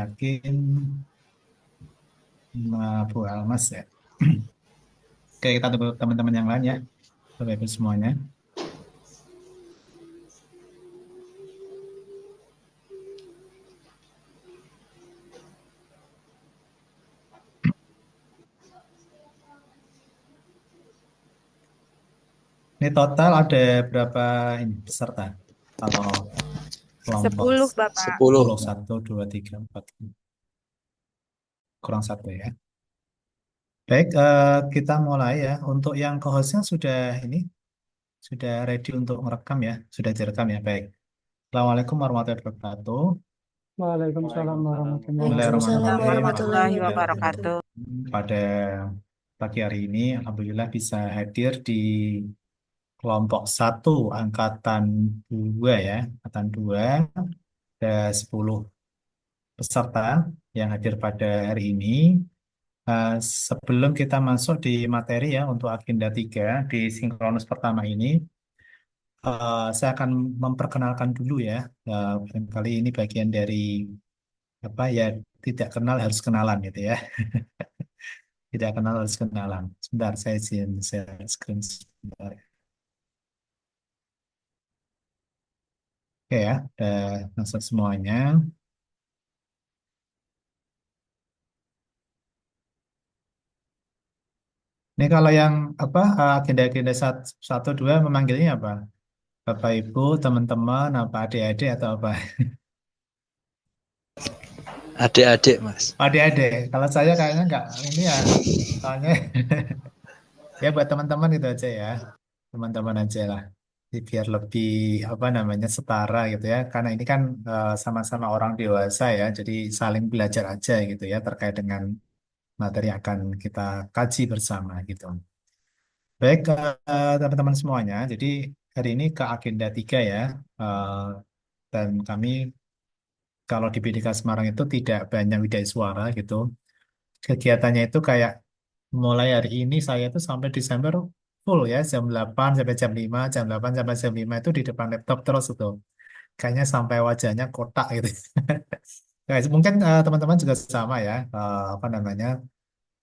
yakin Bu Almas ya. Oke, kita tunggu teman-teman yang lain ya, Bapak Ibu semuanya. Ini total ada berapa ini peserta? Kalau kelompok 10, Bapak. 10, 10. 1, 2, 3, 4, kurang satu ya. Baik, kita mulai ya. Untuk yang co-hostnya sudah ready untuk merekam ya, sudah direkam ya. Baik. Assalamualaikum warahmatullahi wabarakatuh. Waalaikumsalam warahmatullahi Waalaikumsalam Waalaikumsalam wabarakatuh. warahmatullahi warahmatullahi wabarakatuh. wabarakatuh. Pada pagi hari ini, Alhamdulillah bisa hadir di kelompok satu angkatan 2 ya, angkatan 2 ada 10 peserta yang hadir pada hari ini. Eh, Sebelum kita masuk di materi ya untuk agenda 3 di sinkronus pertama ini, saya akan memperkenalkan dulu ya. Barangkali ini bagian dari apa ya, tidak kenal harus kenalan gitu ya. Tidak kenal harus kenalan. Sebentar, saya izin share screen sebentar. Oke ya, udah masuk semuanya. Ini kalau yang apa agenda-agenda satu dua memanggilnya apa? Bapak Ibu, teman-teman, apa adik-adik atau apa? Adik-adik, Mas. Adik-adik. Kalau saya kayaknya nggak ini ya. Soalnya ya buat teman-teman itu aja ya. Teman-teman aja lah. Jadi biar lebih apa namanya setara gitu ya. Karena ini kan sama-sama orang dewasa ya. Jadi saling belajar aja gitu ya terkait dengan materi yang akan kita kaji bersama gitu. Baik, teman-teman semuanya. Jadi hari ini ke agenda 3 ya. Eh, dan kami kalau di BDK Semarang itu tidak banyak widaya suara gitu. Kegiatannya itu kayak mulai hari ini saya itu sampai Desember full ya, jam 8 sampai jam 5, jam 8 sampai jam 5 itu di depan laptop terus itu. Kayaknya sampai wajahnya kotak gitu. Guys, mungkin teman-teman juga sama ya, apa namanya,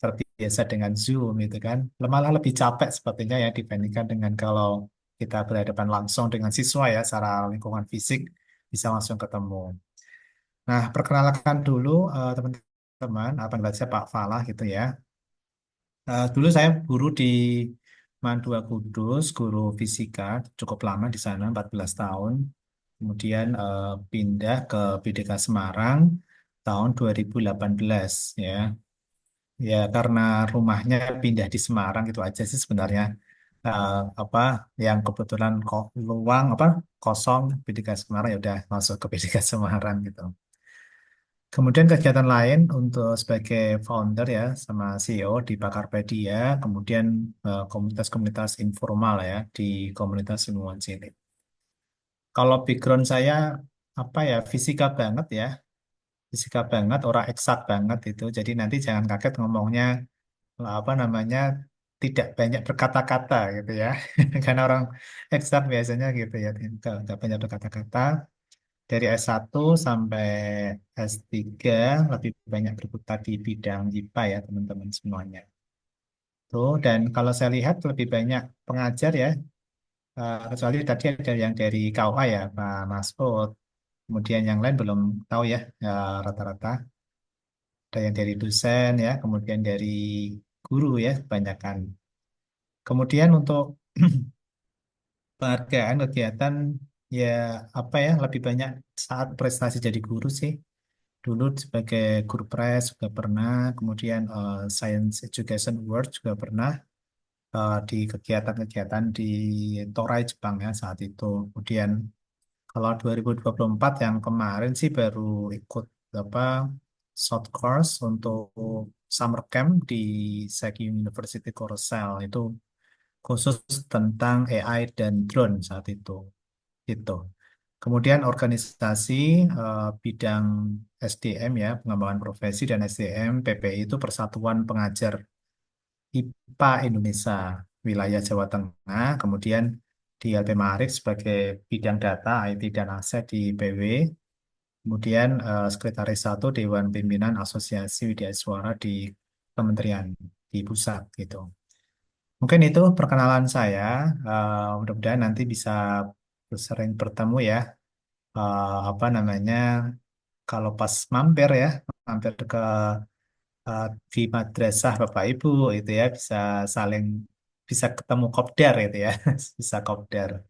terbiasa dengan Zoom gitu kan. Malah lebih capek sepertinya ya dibandingkan dengan kalau kita berhadapan langsung dengan siswa ya, secara lingkungan fisik bisa langsung ketemu. Nah, perkenalkan dulu teman-teman, apa saya Pak Falah gitu ya. Dulu saya guru di Mandua Kudus, guru fisika, cukup lama di sana, 14 tahun. Kemudian pindah ke BDK Semarang tahun 2018 ya. Ya karena rumahnya pindah di Semarang itu aja sih sebenarnya. Eh, apa yang kebetulan kok luang apa kosong BDK Semarang ya udah masuk ke BDK Semarang gitu. Kemudian kegiatan lain untuk sebagai founder ya sama CEO di Pakarpedia, kemudian komunitas-komunitas informal ya di komunitas ilmuwan cilik. Kalau background saya apa ya fisika banget ya, fisika banget, orang eksak banget itu. Jadi nanti jangan kaget ngomongnya apa namanya tidak banyak berkata-kata gitu ya, karena orang eksak biasanya gitu ya, tidak banyak berkata-kata. Dari S1 sampai S3 lebih banyak berkutat di bidang IPA ya teman-teman semuanya. Tuh, dan kalau saya lihat lebih banyak pengajar ya, kecuali tadi ada yang dari KUA ya, Pak Masud. Kemudian yang lain belum tahu ya, rata-rata. Ada yang dari dosen ya, kemudian dari guru ya, kebanyakan. Kemudian untuk penghargaan kegiatan ya apa ya, lebih banyak saat prestasi jadi guru sih. Dulu sebagai guru press juga pernah, kemudian Science Education Award juga pernah di kegiatan-kegiatan di Torai Jepang ya saat itu. Kemudian kalau 2024 yang kemarin sih baru ikut apa short course untuk summer camp di Seki University Coruscant itu khusus tentang AI dan drone saat itu. Itu. Kemudian organisasi bidang SDM ya, pengembangan profesi dan SDM, PPI itu Persatuan Pengajar IPA Indonesia, wilayah Jawa Tengah. Kemudian di LP Maarif sebagai bidang data, IT dan aset di PW. Kemudian Sekretaris 1 Dewan Pimpinan Asosiasi Widya Suara di Kementerian di pusat gitu. Mungkin itu perkenalan saya. Mudah-mudahan nanti bisa sering bertemu ya. Apa namanya? Kalau pas mampir ya, mampir ke di madrasah Bapak Ibu itu ya bisa saling bisa ketemu kopdar itu ya, bisa kopdar.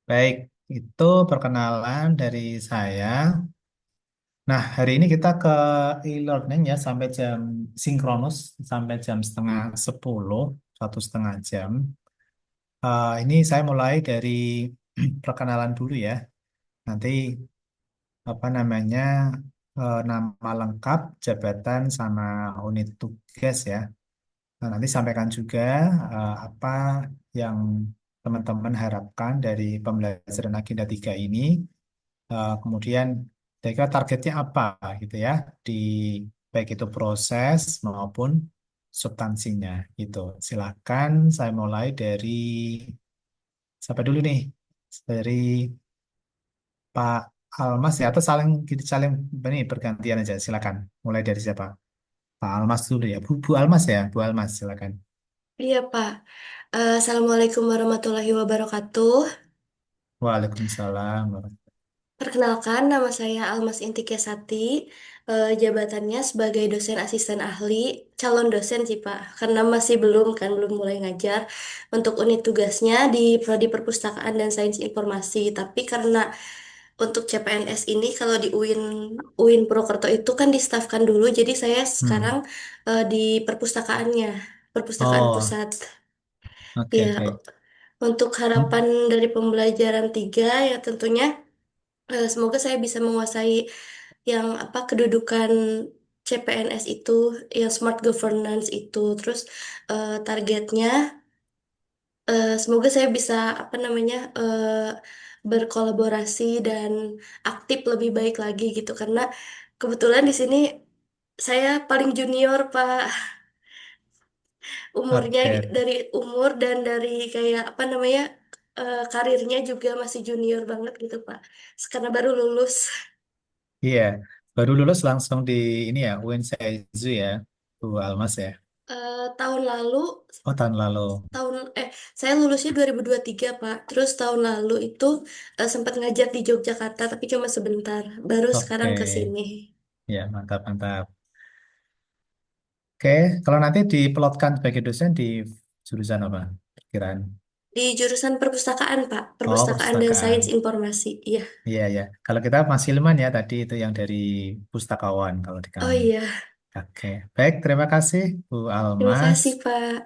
Baik, itu perkenalan dari saya. Nah, hari ini kita ke e-learning ya sampai jam sinkronus sampai jam setengah 10, 1,5 jam. Ini saya mulai dari perkenalan dulu ya. Nanti apa namanya nama lengkap, jabatan sama unit tugas ya. Nah, nanti sampaikan juga apa yang teman-teman harapkan dari pembelajaran Agenda 3 ini. Kemudian kira targetnya apa gitu ya di baik itu proses maupun substansinya gitu. Silakan saya mulai dari siapa dulu nih? Dari Pak Almas ya atau saling saling ini bergantian aja silakan. Mulai dari siapa? Pak Almas dulu ya. Bu Almas ya, Bu Almas silakan. Iya, Pak. Assalamualaikum warahmatullahi wabarakatuh. Waalaikumsalam. Perkenalkan, nama saya Almas Intikiasati. Jabatannya sebagai dosen asisten ahli, calon dosen sih, Pak. Karena masih belum mulai ngajar. Untuk unit tugasnya di Prodi Perpustakaan dan Sains Informasi. Tapi karena untuk CPNS ini kalau di UIN Purwokerto itu kan distafkan dulu. Jadi saya sekarang Hmm. di perpustakaannya, Perpustakaan Oh, Pusat. oke Ya, oke. untuk harapan Hmm. dari pembelajaran 3 ya tentunya semoga saya bisa menguasai yang apa kedudukan CPNS itu, yang smart governance itu. Terus targetnya semoga saya bisa apa namanya berkolaborasi dan aktif lebih baik lagi gitu karena kebetulan di sini saya paling junior, Pak. Umurnya Oke. dari umur dan dari kayak apa namanya karirnya juga masih junior banget gitu Pak. Karena baru lulus Iya, baru lulus langsung di ini ya, UIN Seju ya, Bu Almas ya. tahun lalu Oh, tahun lalu. tahun saya lulusnya 2023 Pak. Terus tahun lalu itu sempat ngajar di Yogyakarta tapi cuma sebentar. Baru Oke, sekarang ke sini ya mantap mantap. Oke, kalau nanti diplotkan sebagai dosen di jurusan apa? Perkiraan. di jurusan perpustakaan Pak. Oh, Perpustakaan dan perpustakaan. Sains Informasi. Iya. Iya ya. Kalau kita masih Silman ya tadi itu yang dari pustakawan kalau di Oh kami. iya. Oke, baik. Terima kasih Bu Terima Almas. kasih Pak.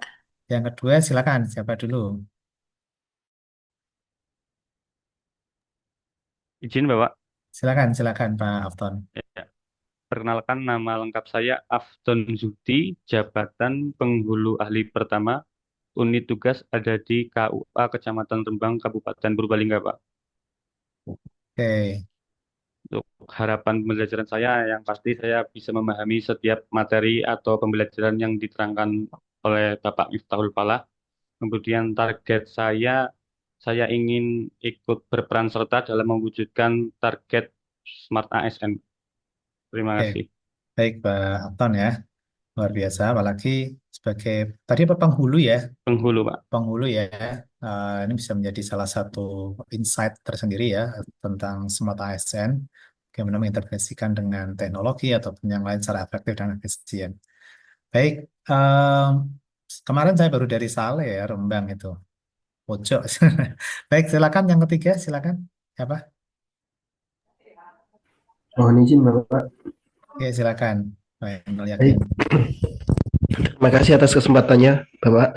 Yang kedua silakan siapa dulu? Izin Bapak, Silakan silakan Pak Afton. ya, perkenalkan nama lengkap saya Afton Zudi, jabatan penghulu ahli pertama, unit tugas ada di KUA Kecamatan Rembang, Kabupaten Purbalingga, Pak. Oke, Untuk harapan pembelajaran saya, yang pasti saya bisa memahami setiap materi atau pembelajaran yang diterangkan oleh Bapak Miftahul Falah. Kemudian target saya ingin ikut berperan serta dalam mewujudkan target Smart ASN. Terima oke. kasih. Baik Pak Afton ya. Luar biasa, apalagi sebagai tadi apa penghulu ya, Penghulu, Pak. penghulu ya, ini bisa menjadi salah satu insight tersendiri ya tentang smart ASN, bagaimana mengintegrasikan dengan teknologi ataupun yang lain secara efektif dan efisien. Baik, kemarin saya baru dari Sale ya, Rembang itu, pojok. Baik, silakan yang ketiga, silakan. Siapa? Mohon izin Bapak. Oke, silakan. Baik, Baik, yakin. terima kasih atas kesempatannya Bapak.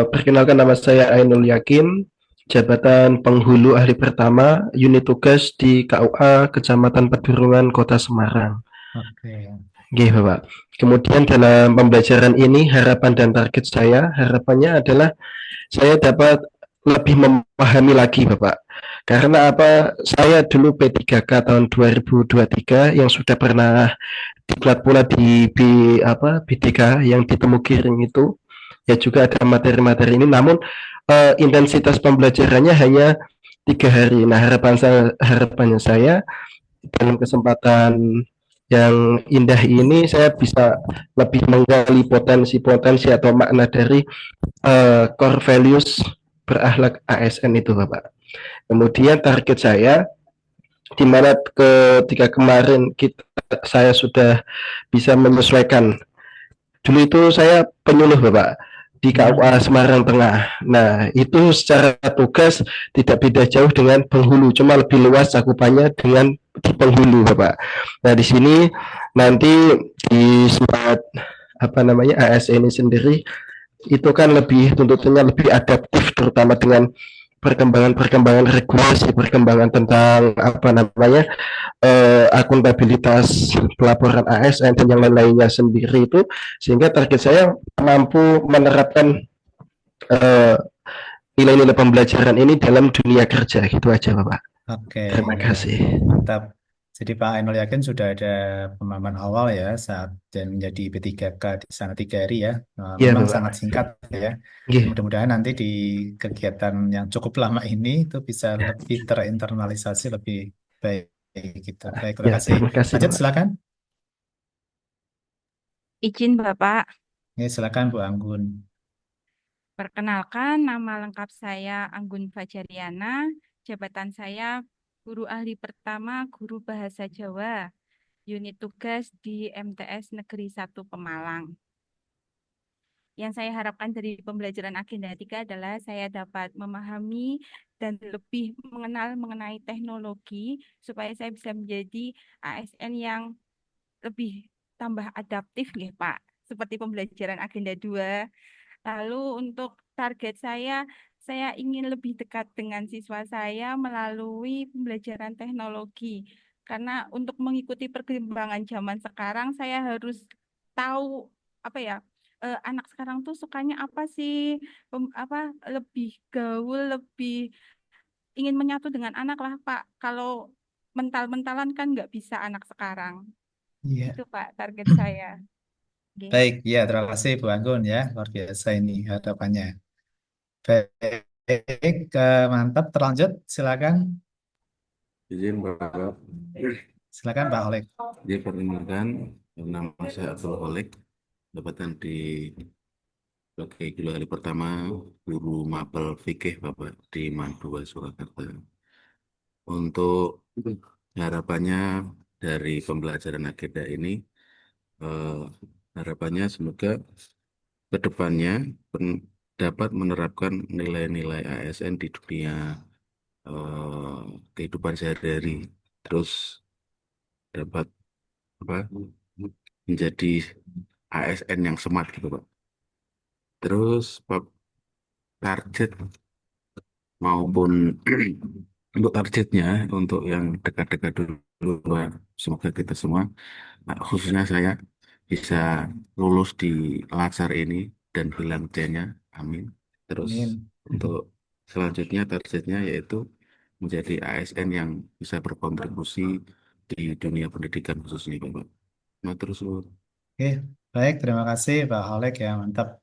Perkenalkan nama saya Ainul Yakin, jabatan penghulu ahli pertama, unit tugas di KUA Kecamatan Pedurungan, Kota Semarang. Oke, Oke Bapak. Kemudian dalam pembelajaran ini harapan dan target saya, harapannya adalah saya dapat lebih memahami lagi Bapak. Karena apa? Saya dulu P3K tahun 2023 yang sudah pernah diklat pula di BDK yang di Temugiring itu ya juga ada materi-materi ini, namun intensitas pembelajarannya hanya 3 hari. Nah, harapannya saya dalam kesempatan yang indah ini saya bisa lebih menggali potensi-potensi atau makna dari core values berakhlak ASN itu, Bapak. Kemudian target saya di mana ketika kemarin saya sudah bisa menyesuaikan. Dulu itu saya penyuluh, Bapak, di KUA Semarang Tengah. Nah, itu secara tugas tidak beda jauh dengan penghulu, cuma lebih luas cakupannya dengan di penghulu, Bapak. Nah, di sini nanti di smart AS ini sendiri itu kan lebih tuntutannya lebih adaptif, terutama dengan perkembangan regulasi, perkembangan tentang akuntabilitas pelaporan ASN dan yang lain-lainnya sendiri itu, sehingga target saya mampu menerapkan eh, nilai-nilai pembelajaran ini dalam dunia kerja. Gitu aja, Bapak. Oke, Terima ya, kasih. mantap. Jadi Pak Ainul yakin sudah ada pemahaman awal ya saat dan menjadi P3K di sana 3 hari ya. Iya, Memang Bapak. sangat singkat ya. Iya, Mudah-mudahan nanti di kegiatan yang cukup lama ini itu bisa lebih terinternalisasi lebih baik gitu. Baik, terima ya, kasih. terima kasih, Lanjut Bapak. silakan. Izin Bapak, Ya, silakan Bu Anggun. perkenalkan nama lengkap saya Anggun Fajariana, jabatan saya Guru Ahli Pertama Guru Bahasa Jawa, unit tugas di MTS Negeri 1 Pemalang. Yang saya harapkan dari pembelajaran agenda 3 adalah saya dapat memahami dan lebih mengenal mengenai teknologi supaya saya bisa menjadi ASN yang lebih tambah adaptif ya Pak, seperti pembelajaran agenda 2. Lalu untuk target saya ingin lebih dekat dengan siswa saya melalui pembelajaran teknologi. Karena untuk mengikuti perkembangan zaman sekarang, saya harus tahu apa ya, anak sekarang tuh sukanya apa sih, lebih gaul, lebih ingin menyatu dengan anak lah Pak. Kalau mental-mentalan kan nggak bisa anak sekarang. Iya. Itu Pak target saya. Oke. Baik, ya terima kasih Bu Anggun ya. Luar biasa ini harapannya. Baik, mantap. Terlanjut, silakan. Izin Bapak, Silakan Pak Olek. diperkenalkan nama saya Abdul Holik, jabatan di sebagai guru ahli pertama guru mapel fikih Bapak di Mandua Surakarta. Untuk harapannya dari pembelajaran agenda ini, eh, harapannya semoga ke depannya dapat menerapkan nilai-nilai ASN di dunia eh, kehidupan sehari-hari, terus dapat apa menjadi ASN yang smart gitu Pak. Terus target maupun untuk targetnya untuk yang dekat-dekat dulu Pak. Semoga kita semua, khususnya saya bisa lulus di Latsar ini dan hilang C-nya. Amin. Terus Amin. untuk selanjutnya targetnya yaitu menjadi ASN yang bisa berkontribusi di dunia pendidikan khususnya Bapak. Nah, terus Oke, baik. Terima kasih Pak Olek ya. Mantap,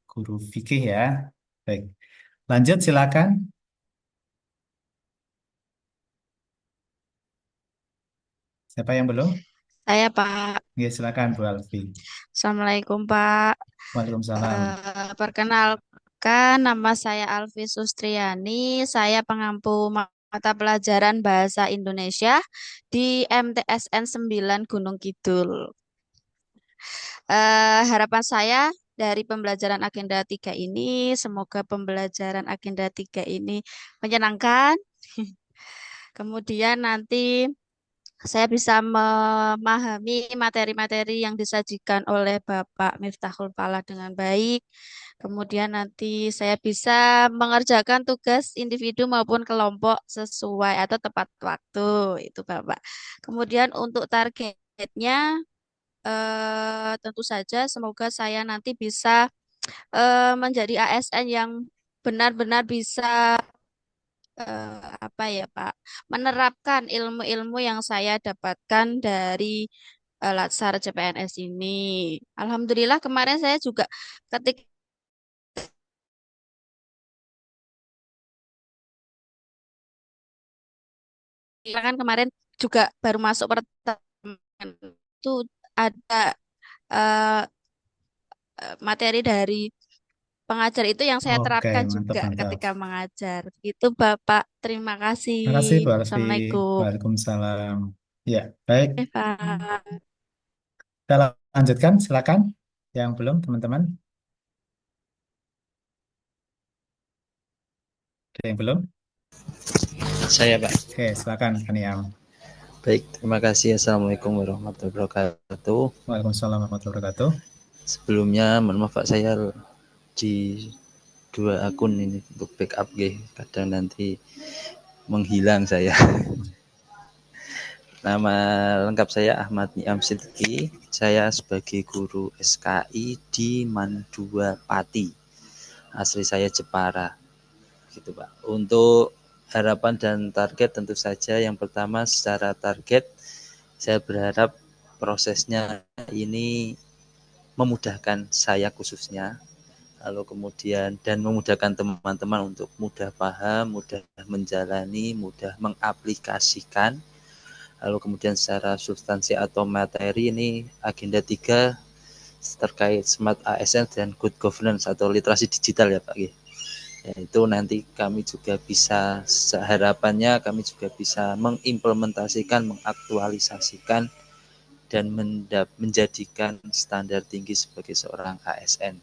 guru fikih ya. Baik. Lanjut, silakan. Siapa yang belum? Saya Pak. Ya, silakan Bu Alfi. Assalamualaikum Pak. Waalaikumsalam. Perkenalkan nama saya Alfi Sustriani. Saya pengampu mata pelajaran Bahasa Indonesia di MTSN 9 Gunung Kidul. Harapan saya dari pembelajaran agenda 3 ini, semoga pembelajaran agenda 3 ini menyenangkan. Kemudian nanti saya bisa memahami materi-materi yang disajikan oleh Bapak Miftahul Falah dengan baik. Kemudian nanti saya bisa mengerjakan tugas individu maupun kelompok sesuai atau tepat waktu, itu Bapak. Kemudian untuk targetnya, tentu saja semoga saya nanti bisa menjadi ASN yang benar-benar bisa apa ya Pak, menerapkan ilmu-ilmu yang saya dapatkan dari Latsar CPNS ini. Alhamdulillah kemarin saya juga ketika kan kemarin juga baru masuk pertemuan itu ada eh, materi dari pengajar itu yang saya Oke, terapkan mantap, juga mantap. ketika mengajar. Itu Bapak, terima kasih. Terima kasih, Bu Alfi. Assalamualaikum. Waalaikumsalam. Ya, baik. Oke, Pak. Kita lanjutkan, silakan. Yang belum, teman-teman. Ada yang belum? Saya, Pak. Oke, silakan, Kaniam. Baik, terima kasih. Assalamualaikum warahmatullahi wabarakatuh. Waalaikumsalam warahmatullahi wabarakatuh. Sebelumnya, mohon maaf Pak, saya di dua akun ini untuk backup, kadang nanti menghilang saya. Nama lengkap saya Ahmad Niam Sidki. Saya sebagai guru SKI di Mandua Pati. Asli saya Jepara. Gitu, Pak. Untuk harapan dan target tentu saja yang pertama secara target saya berharap prosesnya ini memudahkan saya khususnya, lalu kemudian dan memudahkan teman-teman untuk mudah paham, mudah menjalani, mudah mengaplikasikan. Lalu kemudian secara substansi atau materi ini agenda 3 terkait smart ASN dan good governance atau literasi digital ya Pak. Ya, itu nanti kami juga bisa, harapannya kami juga bisa mengimplementasikan, mengaktualisasikan dan menjadikan standar tinggi sebagai seorang ASN.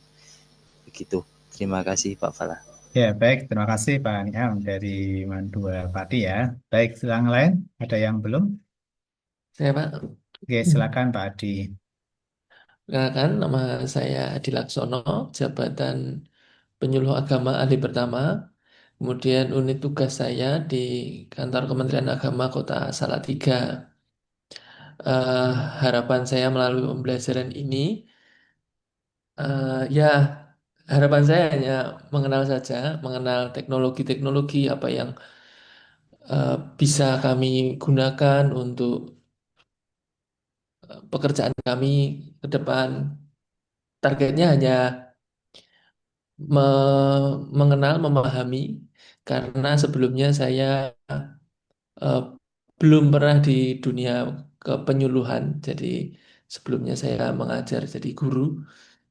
Begitu. Terima kasih Pak Fala. Ya, baik. Terima kasih Pak Niam dari Mandua Pati ya. Baik, yang lain ada yang belum? Saya Pak. Oke, silakan Pak Adi. Perkenalkan, nama saya Adi Laksono, jabatan penyuluh agama ahli pertama. Kemudian unit tugas saya di kantor Kementerian Agama Kota Salatiga. Eh, Harapan saya melalui pembelajaran ini, ya harapan saya hanya mengenal saja, mengenal teknologi-teknologi apa yang bisa kami gunakan untuk pekerjaan kami ke depan. Targetnya hanya mengenal, memahami, karena sebelumnya saya eh, belum pernah di dunia kepenyuluhan. Jadi sebelumnya saya mengajar jadi guru.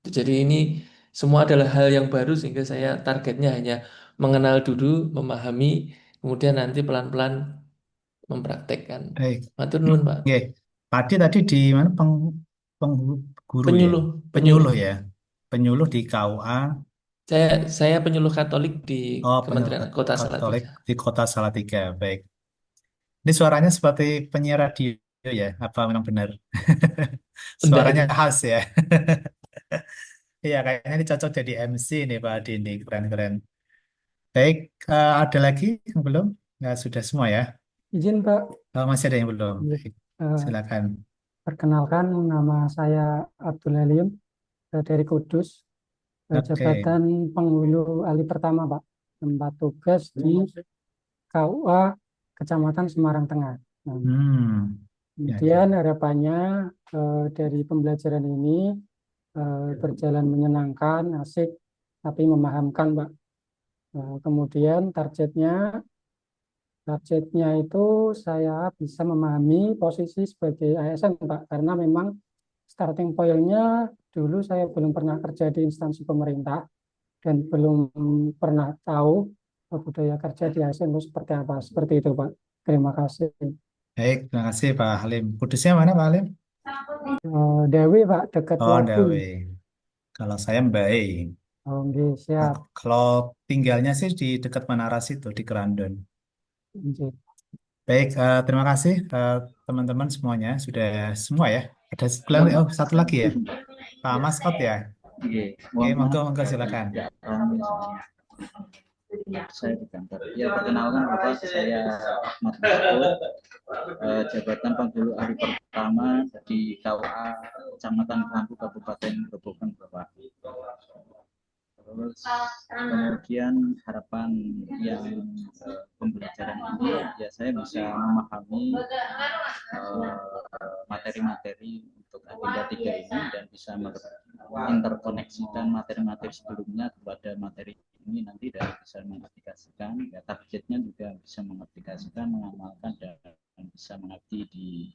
Jadi ini semua adalah hal yang baru sehingga saya targetnya hanya mengenal dulu, memahami, kemudian nanti pelan-pelan mempraktekkan. Baik. Matur nuwun, Pak. Oke. Pak Adi tadi di mana guru ya? Penyuluh, penyuluh. Penyuluh ya. Penyuluh di KUA. Saya penyuluh Katolik di Oh, penyuluh Kementerian Kota Katolik Salatiga. di Kota Salatiga. Baik. Ini suaranya seperti penyiar radio ya? Apa memang benar? Enggak Suaranya ini. khas ya. Iya, kayaknya ini cocok jadi MC nih Pak Adi ini. Keren-keren. Baik, ada lagi yang belum? Nggak, sudah semua ya? Izin Pak. Masih ada yang belum? Iya. Baik, Eh, silakan. Perkenalkan, nama saya Abdul Halim dari Kudus, Oke. jabatan penghulu ahli pertama, Pak. Tempat tugas di KUA Kecamatan Semarang Tengah. Nah, Hmm. Ya, ya. kemudian harapannya dari pembelajaran ini berjalan menyenangkan, asik, tapi memahamkan, Pak. Kemudian targetnya itu saya bisa memahami posisi sebagai ASN, Pak, karena memang starting point-nya dulu saya belum pernah kerja di instansi pemerintah dan belum pernah tahu budaya kerja di ASN itu seperti apa. Seperti itu, Pak. Terima kasih. Baik, terima kasih Pak Halim. Kudusnya mana Pak Halim? Dewi, Pak, dekat Oh, Wadung. Ndawi. Kalau saya Mbai. Oh, nggih, siap. Kalau tinggalnya sih di dekat Menara situ, di Kerandon. Nggih. Baik, terima kasih teman-teman semuanya. Sudah semua ya? Ada oh, satu lagi ya? Pak Masot ya? Oke, monggo silakan. Saya di kantor. Ya, perkenalkan Bapak, saya Ahmad Mahfud, jabatan penghulu ahli pertama di KUA Kecamatan Kelambu, Kabupaten Grobogan, Bapak. Terus kemudian harapan yang pembelajaran ini ya saya bisa memahami materi-materi untuk agenda 3 ini dan bisa menginterkoneksikan materi-materi sebelumnya kepada materi ini nanti dan bisa mengaplikasikan ya, targetnya juga bisa mengaplikasikan, mengamalkan dan bisa mengabdi di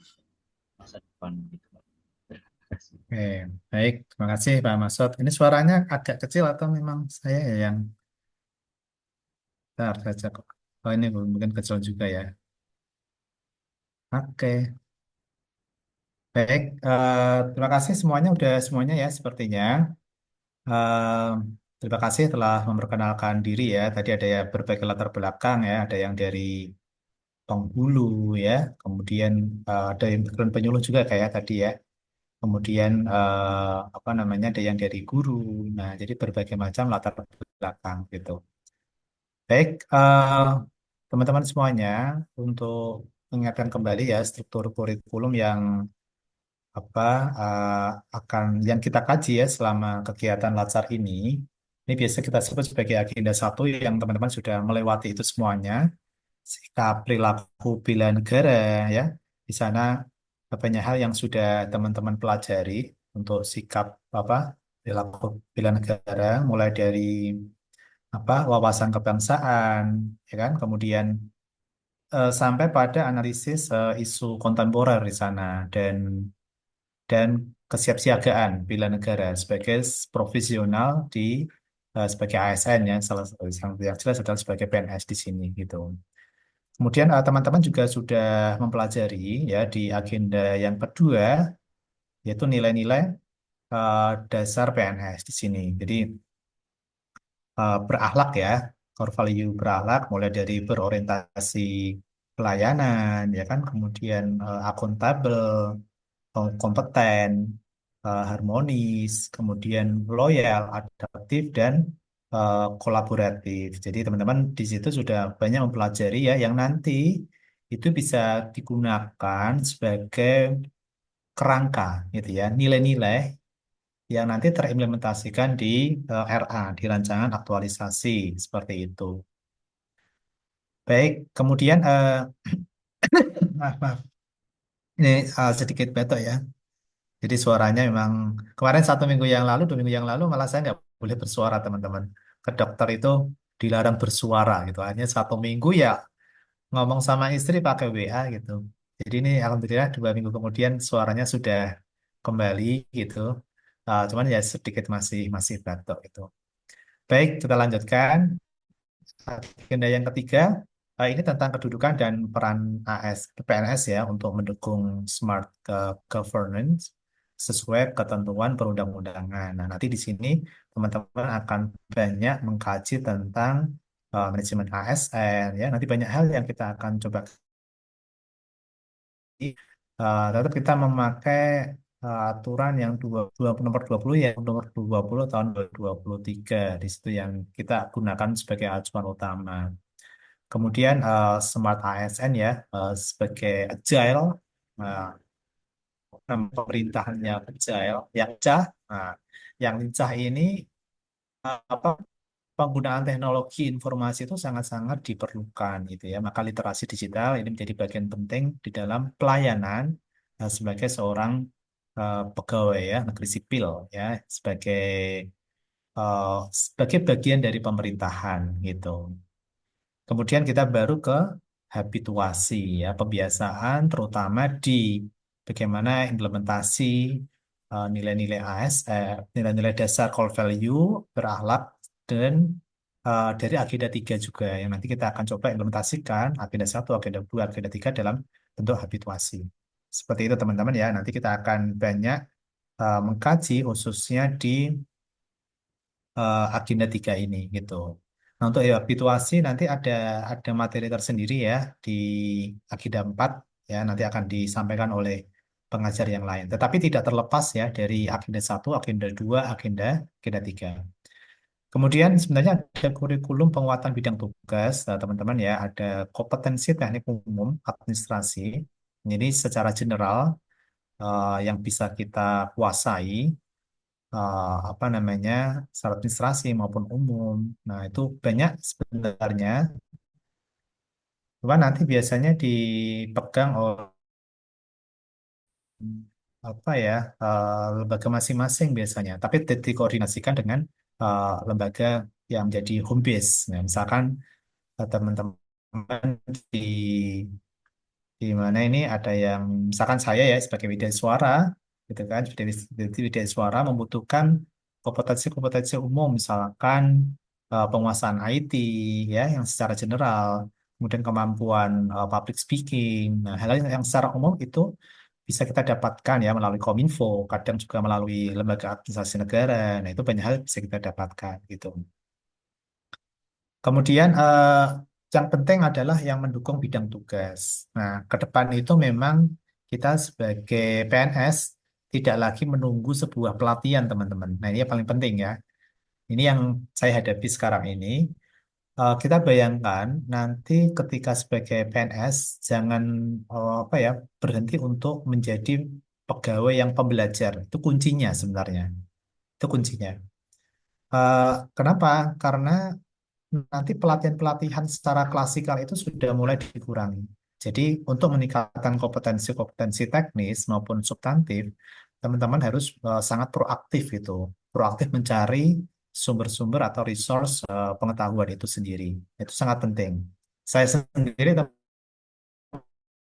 masa depan gitu Pak. Terima kasih. Oke, baik. Terima kasih Pak Masud. Ini suaranya agak kecil atau memang saya ya yang bentar saja kok. Oh ini mungkin kecil juga ya. Oke, baik. Terima kasih semuanya udah semuanya ya sepertinya. Eh, Terima kasih telah memperkenalkan diri ya. Tadi ada ya berbagai latar belakang ya. Ada yang dari penghulu ya. Kemudian ada yang background penyuluh juga kayak tadi ya. Kemudian apa namanya ada yang dari guru. Nah, jadi berbagai macam latar belakang gitu. Baik, teman-teman semuanya, untuk mengingatkan kembali ya struktur kurikulum yang apa akan yang kita kaji ya selama kegiatan Latsar ini. Ini biasa kita sebut sebagai agenda satu yang teman-teman sudah melewati itu semuanya. Sikap perilaku bela negara ya. Di sana banyak hal yang sudah teman-teman pelajari untuk sikap apa perilaku bela negara, mulai dari wawasan kebangsaan, ya kan, kemudian sampai pada analisis isu kontemporer di sana dan kesiapsiagaan bela negara sebagai profesional sebagai ASN ya, salah satu yang jelas adalah sebagai PNS di sini gitu. Kemudian teman-teman juga sudah mempelajari ya di agenda yang kedua yaitu nilai-nilai dasar PNS di sini. Jadi berakhlak ya, core value berakhlak mulai dari berorientasi pelayanan ya kan, kemudian akuntabel, kompeten, harmonis, kemudian loyal, adaptif dan kolaboratif. Jadi teman-teman di situ sudah banyak mempelajari ya yang nanti itu bisa digunakan sebagai kerangka gitu ya, nilai-nilai yang nanti terimplementasikan di RA, di rancangan aktualisasi seperti itu. Baik, kemudian maaf, ini sedikit batuk ya. Jadi suaranya memang kemarin 1 minggu yang lalu, 2 minggu yang lalu malah saya nggak boleh bersuara teman-teman. Ke dokter itu dilarang bersuara gitu. Hanya 1 minggu ya ngomong sama istri pakai WA gitu. Jadi ini alhamdulillah 2 minggu kemudian suaranya sudah kembali gitu. Cuman ya sedikit masih masih batuk itu. Baik, kita lanjutkan. Agenda yang ketiga, ini tentang kedudukan dan peran PNS ya untuk mendukung smart governance sesuai ketentuan perundang-undangan. Nah, nanti di sini teman-teman akan banyak mengkaji tentang manajemen ASN ya. Nanti banyak hal yang kita akan coba. Tetap kita memakai aturan yang nomor 20 ya, nomor 20 tahun 2023 di situ yang kita gunakan sebagai acuan utama. Kemudian Smart ASN ya sebagai agile, uh, pemerintahannya agile, yang lincah. Nah, yang lincah ini apa penggunaan teknologi informasi itu sangat-sangat diperlukan gitu ya. Maka literasi digital ini menjadi bagian penting di dalam pelayanan sebagai seorang pegawai ya negeri sipil ya uh, sebagai bagian dari pemerintahan gitu. Kemudian kita baru ke habituasi ya, pembiasaan terutama di bagaimana implementasi nilai-nilai nilai-nilai dasar core value, berakhlak dan dari agenda 3 juga yang nanti kita akan coba implementasikan agenda 1, agenda 2, agenda 3 dalam bentuk habituasi. Seperti itu teman-teman ya. Nanti kita akan banyak mengkaji khususnya di agenda 3 ini gitu. Nah, untuk habituasi nanti ada materi tersendiri ya di agenda 4 ya nanti akan disampaikan oleh pengajar yang lain. Tetapi tidak terlepas ya dari agenda 1, agenda 2, agenda 3. Kemudian sebenarnya ada kurikulum penguatan bidang tugas, teman-teman ya, ada kompetensi teknik umum administrasi. Jadi secara general yang bisa kita kuasai apa namanya secara administrasi maupun umum. Nah, itu banyak sebenarnya. Cuma nanti biasanya dipegang oleh apa ya lembaga masing-masing biasanya. Tapi dikoordinasikan dengan lembaga yang menjadi home base. Nah, misalkan teman-teman di Di mana ini ada yang misalkan saya ya sebagai widya suara gitu kan, widya suara membutuhkan kompetensi-kompetensi umum misalkan penguasaan IT ya yang secara general, kemudian kemampuan public speaking. Nah, hal yang secara umum itu bisa kita dapatkan ya melalui Kominfo, kadang juga melalui lembaga administrasi negara. Nah, itu banyak hal bisa kita dapatkan gitu. Kemudian yang penting adalah yang mendukung bidang tugas. Nah, ke depan itu memang kita sebagai PNS tidak lagi menunggu sebuah pelatihan, teman-teman. Nah, ini yang paling penting ya. Ini yang saya hadapi sekarang ini. Kita bayangkan nanti ketika sebagai PNS jangan apa ya berhenti untuk menjadi pegawai yang pembelajar. Itu kuncinya sebenarnya. Itu kuncinya. Eh, Kenapa? Karena nanti pelatihan-pelatihan secara klasikal itu sudah mulai dikurangi. Jadi untuk meningkatkan kompetensi-kompetensi teknis maupun substantif, teman-teman harus sangat proaktif itu, proaktif mencari sumber-sumber atau resource pengetahuan itu sendiri. Itu sangat penting. Saya sendiri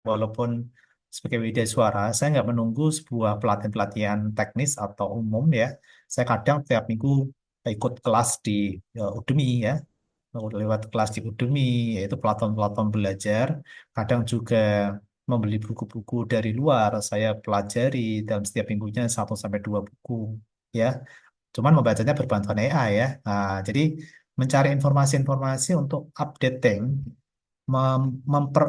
walaupun sebagai widya suara, saya nggak menunggu sebuah pelatihan-pelatihan teknis atau umum ya. Saya kadang tiap minggu ikut kelas di Udemy ya, lewat kelas di Udemy, yaitu platform-platform belajar. Kadang juga membeli buku-buku dari luar, saya pelajari dalam setiap minggunya 1 sampai 2 buku, ya. Cuman membacanya berbantuan AI ya. Nah, jadi mencari informasi-informasi untuk updating,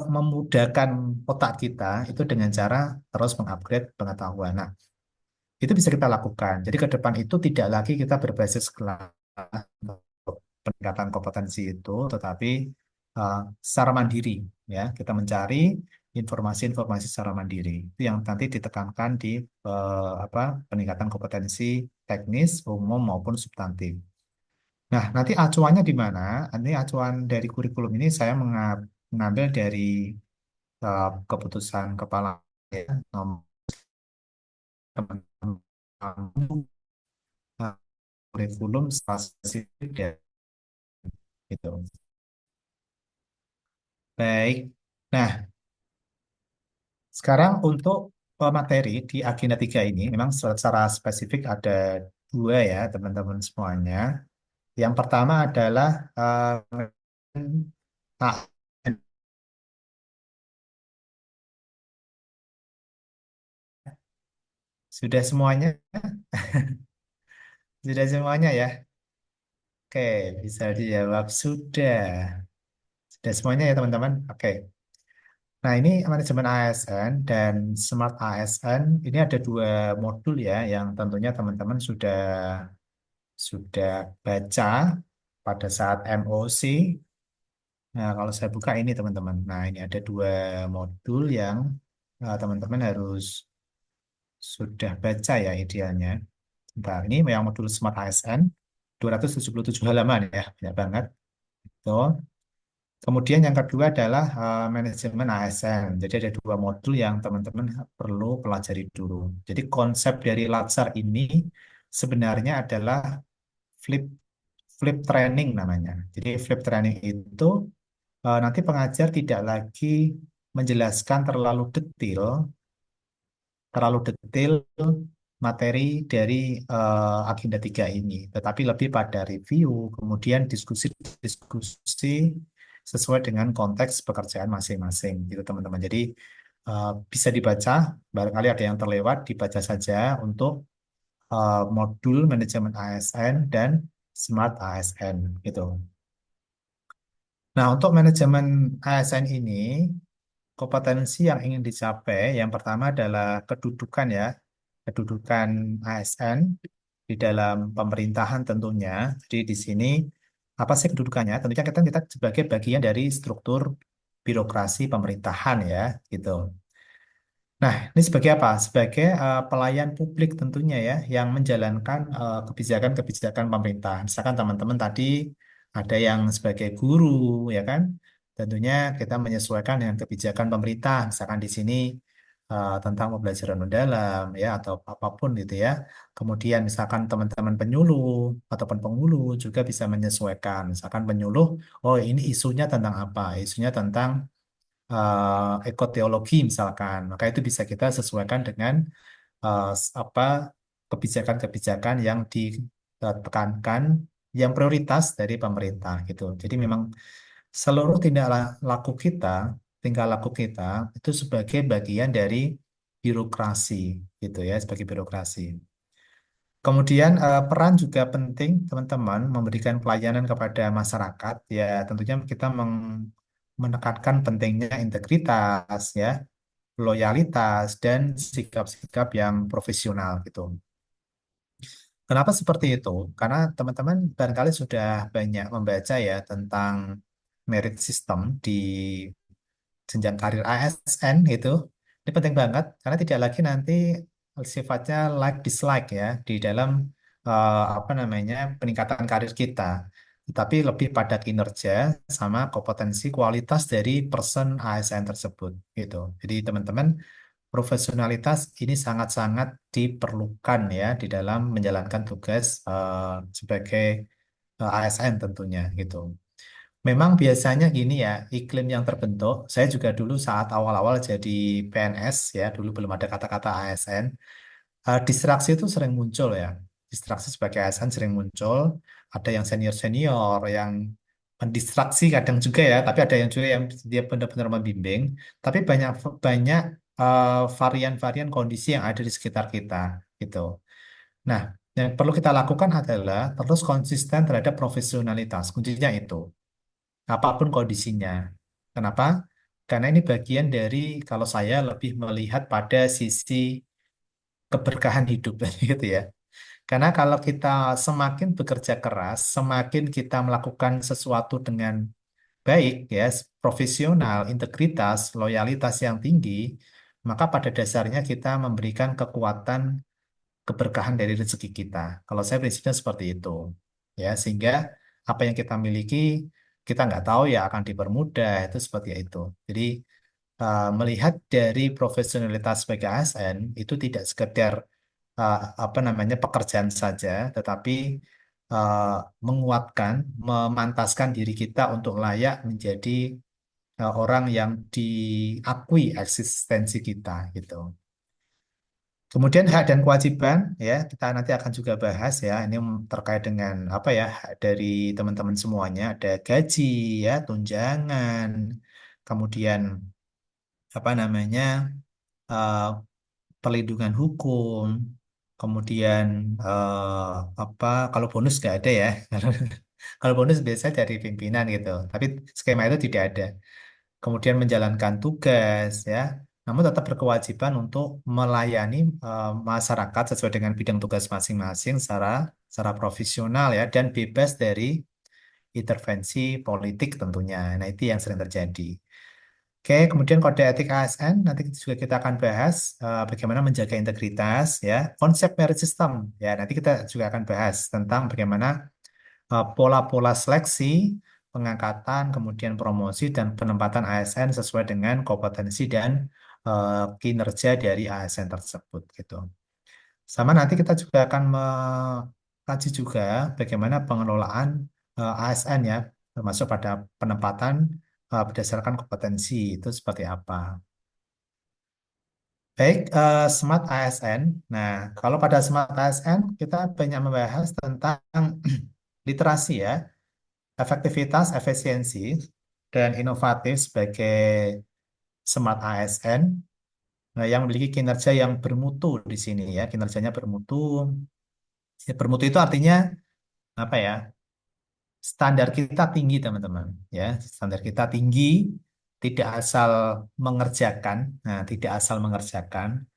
memudahkan otak kita itu dengan cara terus mengupgrade pengetahuan. Nah, itu bisa kita lakukan. Jadi ke depan itu tidak lagi kita berbasis kelas peningkatan kompetensi itu, tetapi uh, secara mandiri ya kita mencari informasi-informasi secara mandiri. Itu yang nanti ditekankan di apa peningkatan kompetensi teknis, umum maupun substantif. Nah, nanti acuannya di mana? Nanti acuan dari kurikulum ini saya mengambil dari keputusan kepala ya, nomor teman-teman kurikulum secara spesifik ya, gitu. Baik. Nah, sekarang untuk materi di agenda 3 ini memang secara spesifik ada 2 ya teman-teman semuanya. Yang pertama adalah nah, sudah semuanya, sudah semuanya ya. Oke, bisa dijawab sudah. Sudah semuanya ya teman-teman. Oke. Nah, ini manajemen ASN dan Smart ASN ini ada 2 modul ya yang tentunya teman-teman sudah baca pada saat MOC. Nah, kalau saya buka ini teman-teman. Nah, ini ada 2 modul yang teman-teman harus sudah baca ya idealnya. Bentar, ini yang modul Smart ASN 277 halaman ya, banyak banget. Itu. Kemudian yang kedua adalah manajemen ASN. Jadi ada 2 modul yang teman-teman perlu pelajari dulu. Jadi konsep dari Latsar ini sebenarnya adalah flip flip training namanya. Jadi flip training itu nanti pengajar tidak lagi menjelaskan terlalu detail materi dari agenda 3 ini, tetapi lebih pada review, kemudian diskusi-diskusi sesuai dengan konteks pekerjaan masing-masing, gitu teman-teman. Jadi bisa dibaca, barangkali ada yang terlewat, dibaca saja untuk modul manajemen ASN dan Smart ASN, gitu. Nah, untuk manajemen ASN ini, kompetensi yang ingin dicapai, yang pertama adalah kedudukan ya, kedudukan ASN di dalam pemerintahan tentunya. Jadi di sini apa sih kedudukannya? Tentunya kita sebagai bagian dari struktur birokrasi pemerintahan ya, gitu. Nah, ini sebagai apa? Sebagai pelayan publik tentunya ya, yang menjalankan kebijakan-kebijakan pemerintah. Misalkan teman-teman tadi ada yang sebagai guru, ya kan? Tentunya kita menyesuaikan dengan kebijakan pemerintah. Misalkan di sini tentang pembelajaran mendalam, ya, atau apapun gitu ya. Kemudian misalkan teman-teman penyuluh ataupun penghulu juga bisa menyesuaikan. Misalkan penyuluh, oh ini isunya tentang apa? Isunya tentang ekoteologi misalkan, maka itu bisa kita sesuaikan dengan apa kebijakan-kebijakan yang ditekankan yang prioritas dari pemerintah gitu. Jadi memang seluruh tingkah laku kita itu sebagai bagian dari birokrasi gitu ya, sebagai birokrasi. Kemudian peran juga penting teman-teman memberikan pelayanan kepada masyarakat ya tentunya kita menekankan pentingnya integritas ya, loyalitas dan sikap-sikap yang profesional gitu. Kenapa seperti itu? Karena teman-teman barangkali sudah banyak membaca ya tentang merit system di jenjang karir ASN gitu. Ini penting banget karena tidak lagi nanti sifatnya like dislike ya di dalam apa namanya peningkatan karir kita, tetapi lebih pada kinerja sama kompetensi kualitas dari person ASN tersebut gitu. Jadi teman-teman profesionalitas ini sangat-sangat diperlukan ya di dalam menjalankan tugas sebagai ASN tentunya gitu. Memang biasanya gini ya, iklim yang terbentuk. Saya juga dulu saat awal-awal jadi PNS ya, dulu belum ada kata-kata ASN. Distraksi itu sering muncul ya. Distraksi sebagai ASN sering muncul. Ada yang senior-senior, yang mendistraksi kadang juga ya, tapi ada yang juga yang dia benar-benar membimbing. Tapi banyak banyak varian-varian kondisi yang ada di sekitar kita gitu. Nah, yang perlu kita lakukan adalah terus konsisten terhadap profesionalitas. Kuncinya itu apapun kondisinya. Kenapa? Karena ini bagian dari kalau saya lebih melihat pada sisi keberkahan hidup gitu ya. Karena kalau kita semakin bekerja keras, semakin kita melakukan sesuatu dengan baik ya, profesional, integritas, loyalitas yang tinggi, maka pada dasarnya kita memberikan kekuatan keberkahan dari rezeki kita. Kalau saya prinsipnya seperti itu. Ya, sehingga apa yang kita miliki kita nggak tahu ya akan dipermudah itu seperti itu. Jadi melihat dari profesionalitas sebagai ASN itu tidak sekedar apa namanya pekerjaan saja, tetapi uh, menguatkan, memantaskan diri kita untuk layak menjadi orang yang diakui eksistensi kita gitu. Kemudian hak dan kewajiban ya kita nanti akan juga bahas ya ini terkait dengan apa ya hak dari teman-teman semuanya ada gaji ya tunjangan kemudian apa namanya eh, perlindungan hukum kemudian apa kalau bonus nggak ada ya kalau bonus biasa dari pimpinan gitu tapi skema itu tidak ada kemudian menjalankan tugas ya, namun tetap berkewajiban untuk melayani masyarakat sesuai dengan bidang tugas masing-masing secara profesional ya dan bebas dari intervensi politik tentunya. Nah, itu yang sering terjadi. Oke, kemudian kode etik ASN nanti juga kita akan bahas bagaimana menjaga integritas ya, konsep merit system ya, nanti kita juga akan bahas tentang bagaimana pola-pola seleksi, pengangkatan, kemudian promosi dan penempatan ASN sesuai dengan kompetensi dan kinerja dari ASN tersebut gitu. Sama nanti kita juga akan mengkaji juga bagaimana pengelolaan ASN ya, termasuk pada penempatan berdasarkan kompetensi itu seperti apa. Baik, Smart ASN. Nah, kalau pada Smart ASN kita banyak membahas tentang literasi ya, efektivitas, efisiensi, dan inovatif sebagai smart ASN yang memiliki kinerja yang bermutu di sini ya. Kinerjanya bermutu. Ya, bermutu itu artinya apa ya? Standar kita tinggi teman-teman ya. Standar kita tinggi, tidak asal mengerjakan. Nah, tidak asal mengerjakan.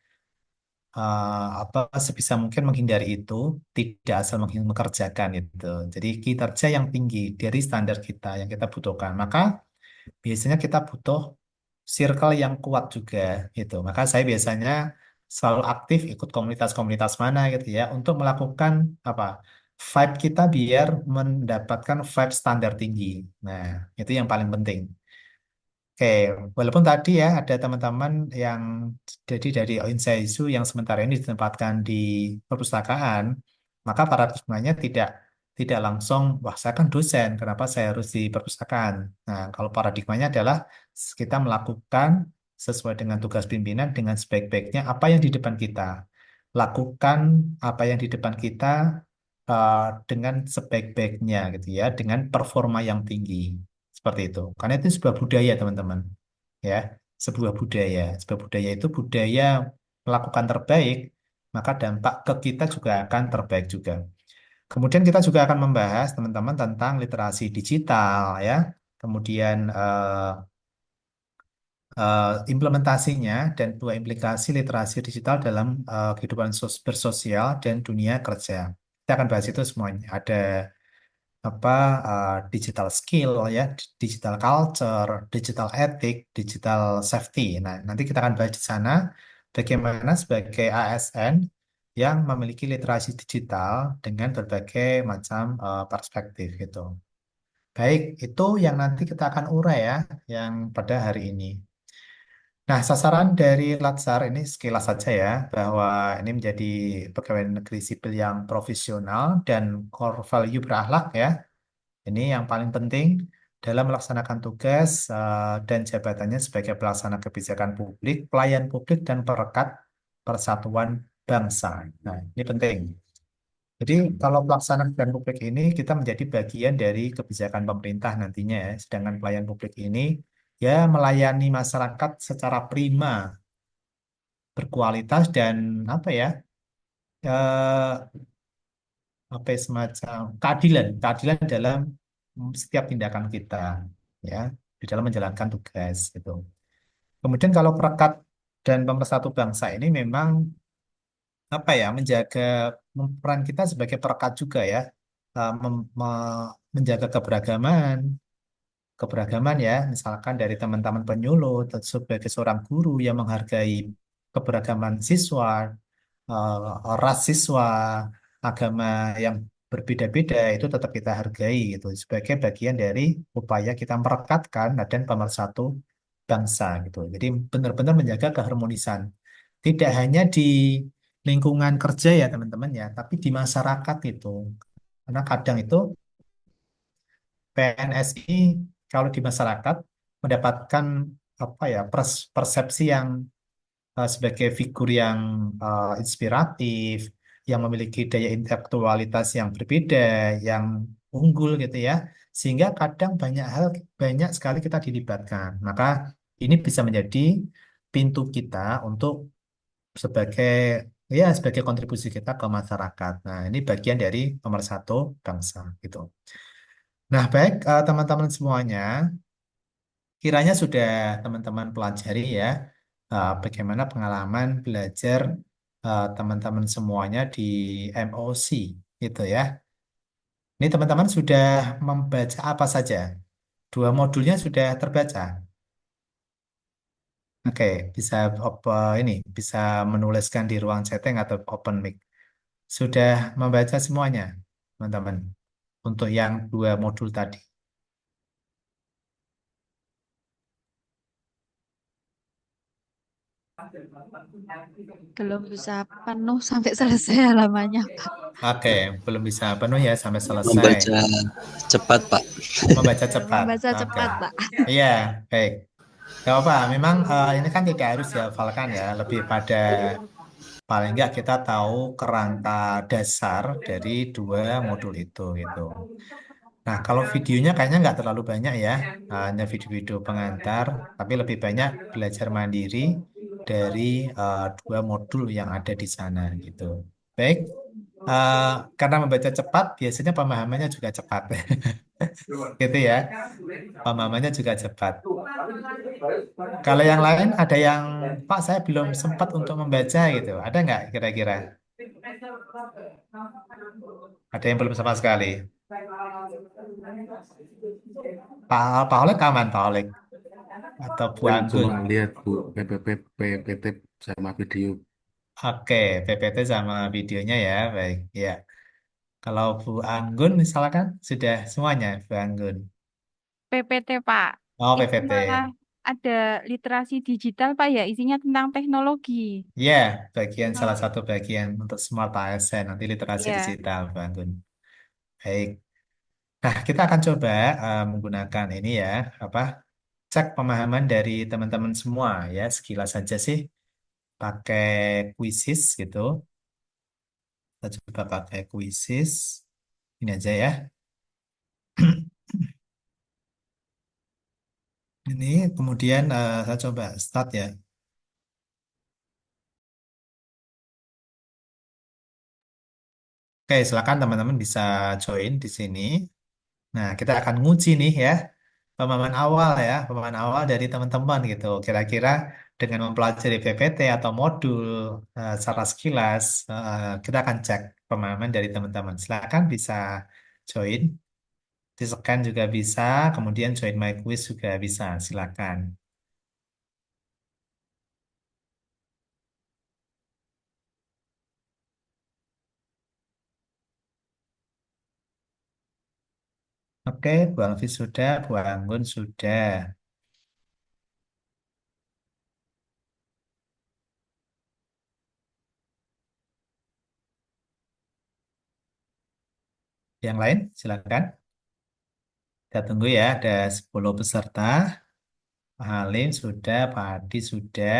Apa sebisa mungkin menghindari itu, tidak asal mengerjakan itu. Jadi kinerja yang tinggi dari standar kita yang kita butuhkan. Maka biasanya kita butuh circle yang kuat juga gitu. Maka saya biasanya selalu aktif ikut komunitas-komunitas mana gitu ya untuk melakukan apa vibe kita biar mendapatkan vibe standar tinggi. Nah, itu yang paling penting. Oke, walaupun tadi ya ada teman-teman yang jadi dari Insaisu yang sementara ini ditempatkan di perpustakaan, maka paradigmanya tidak langsung, wah saya kan dosen, kenapa saya harus di perpustakaan? Nah, kalau paradigmanya adalah kita melakukan sesuai dengan tugas pimpinan dengan sebaik-baiknya apa yang di depan kita. Lakukan apa yang di depan kita dengan sebaik-baiknya gitu ya, dengan performa yang tinggi. Seperti itu. Karena itu sebuah budaya, teman-teman. Ya, sebuah budaya. Sebuah budaya itu budaya melakukan terbaik, maka dampak ke kita juga akan terbaik juga. Kemudian kita juga akan membahas teman-teman tentang literasi digital ya. Kemudian implementasinya dan dua implikasi literasi digital dalam kehidupan bersosial dan dunia kerja. Kita akan bahas itu semuanya. Ada apa digital skill ya, digital culture, digital ethic, digital safety. Nah, nanti kita akan bahas di sana bagaimana sebagai ASN yang memiliki literasi digital dengan berbagai macam perspektif gitu. Baik, itu yang nanti kita akan urai ya, yang pada hari ini. Nah, sasaran dari Latsar ini sekilas saja ya, bahwa ini menjadi pegawai negeri sipil yang profesional dan core value berakhlak ya. Ini yang paling penting dalam melaksanakan tugas dan jabatannya sebagai pelaksana kebijakan publik, pelayan publik, dan perekat persatuan bangsa. Nah, ini penting. Jadi kalau pelaksana kebijakan publik ini kita menjadi bagian dari kebijakan pemerintah nantinya ya. Sedangkan pelayan publik ini ya melayani masyarakat secara prima, berkualitas dan apa ya, eh, apa ya, semacam keadilan dalam setiap tindakan kita ya di dalam menjalankan tugas gitu. Kemudian kalau perekat dan pemersatu bangsa ini memang apa ya menjaga peran kita sebagai perekat juga ya, menjaga keberagaman ya, misalkan dari teman-teman penyuluh sebagai seorang guru yang menghargai keberagaman siswa, ras siswa, agama yang berbeda-beda itu tetap kita hargai gitu sebagai bagian dari upaya kita merekatkan dan pemersatu bangsa gitu. Jadi benar-benar menjaga keharmonisan. Tidak hanya di lingkungan kerja ya teman-teman ya, tapi di masyarakat itu. Karena kadang itu PNSI kalau di masyarakat mendapatkan apa ya persepsi yang sebagai figur yang inspiratif, yang memiliki daya intelektualitas yang berbeda, yang unggul gitu ya, sehingga kadang banyak sekali kita dilibatkan. Maka ini bisa menjadi pintu kita untuk sebagai sebagai kontribusi kita ke masyarakat. Nah, ini bagian dari pemersatu bangsa gitu. Nah, baik teman-teman semuanya, kiranya sudah teman-teman pelajari ya bagaimana pengalaman belajar teman-teman semuanya di MOC gitu ya. Ini teman-teman sudah membaca apa saja? Dua modulnya sudah terbaca. Oke, bisa ini bisa menuliskan di ruang chatting atau open mic. Sudah membaca semuanya, teman-teman, untuk yang dua modul tadi. Belum bisa penuh sampai selesai halamannya, Pak. Oke, belum bisa penuh ya sampai selesai. Membaca cepat, Pak. Membaca cepat. Membaca Oke. cepat, Pak. Iya, baik. Gak apa, memang ini kan tidak harus dihafalkan ya, lebih pada paling nggak kita tahu kerangka dasar dari dua modul itu gitu. Nah, kalau videonya kayaknya nggak terlalu banyak ya, hanya video-video pengantar, tapi lebih banyak belajar mandiri dari dua modul yang ada di sana gitu. Baik, eh, karena membaca cepat, biasanya pemahamannya juga cepat, gitu ya. Pemahamannya juga cepat. Kalau yang lain ada yang, Pak, saya belum sempat untuk membaca gitu. Ada nggak kira-kira? Ada yang belum sama sekali. Pak Olek aman, Pak Olek. Atau Bu Kan Anggun. cuma lihat Bu PPT sama video. Oke, PPT sama videonya ya, baik. Ya. Kalau Bu Anggun misalkan sudah semuanya, Bu Anggun. PPT, Pak. Oh, Itu PPT. malah ada literasi digital, Pak ya, isinya tentang teknologi. Ya, salah satu bagian untuk Smart ASN, nanti literasi Ya. digital, Bu Anggun. Baik. Nah, kita akan coba menggunakan ini ya, apa cek pemahaman dari teman-teman semua ya, sekilas saja sih pakai kuisis gitu. Kita coba pakai kuisis. Ini aja ya. Ini kemudian saya coba start ya. Oke, silakan teman-teman bisa join di sini. Nah, kita akan nguji nih ya, pemahaman awal ya, pemahaman awal dari teman-teman gitu. Kira-kira dengan mempelajari PPT atau modul secara sekilas, kita akan cek pemahaman dari teman-teman. Silakan bisa join, di-scan juga bisa, kemudian join my quiz juga bisa. Silakan. Oke, Bu Alfi sudah, Bu Anggun sudah. Yang lain, silakan. Kita tunggu ya, ada 10 peserta. Pak Halim sudah, Pak Adi sudah.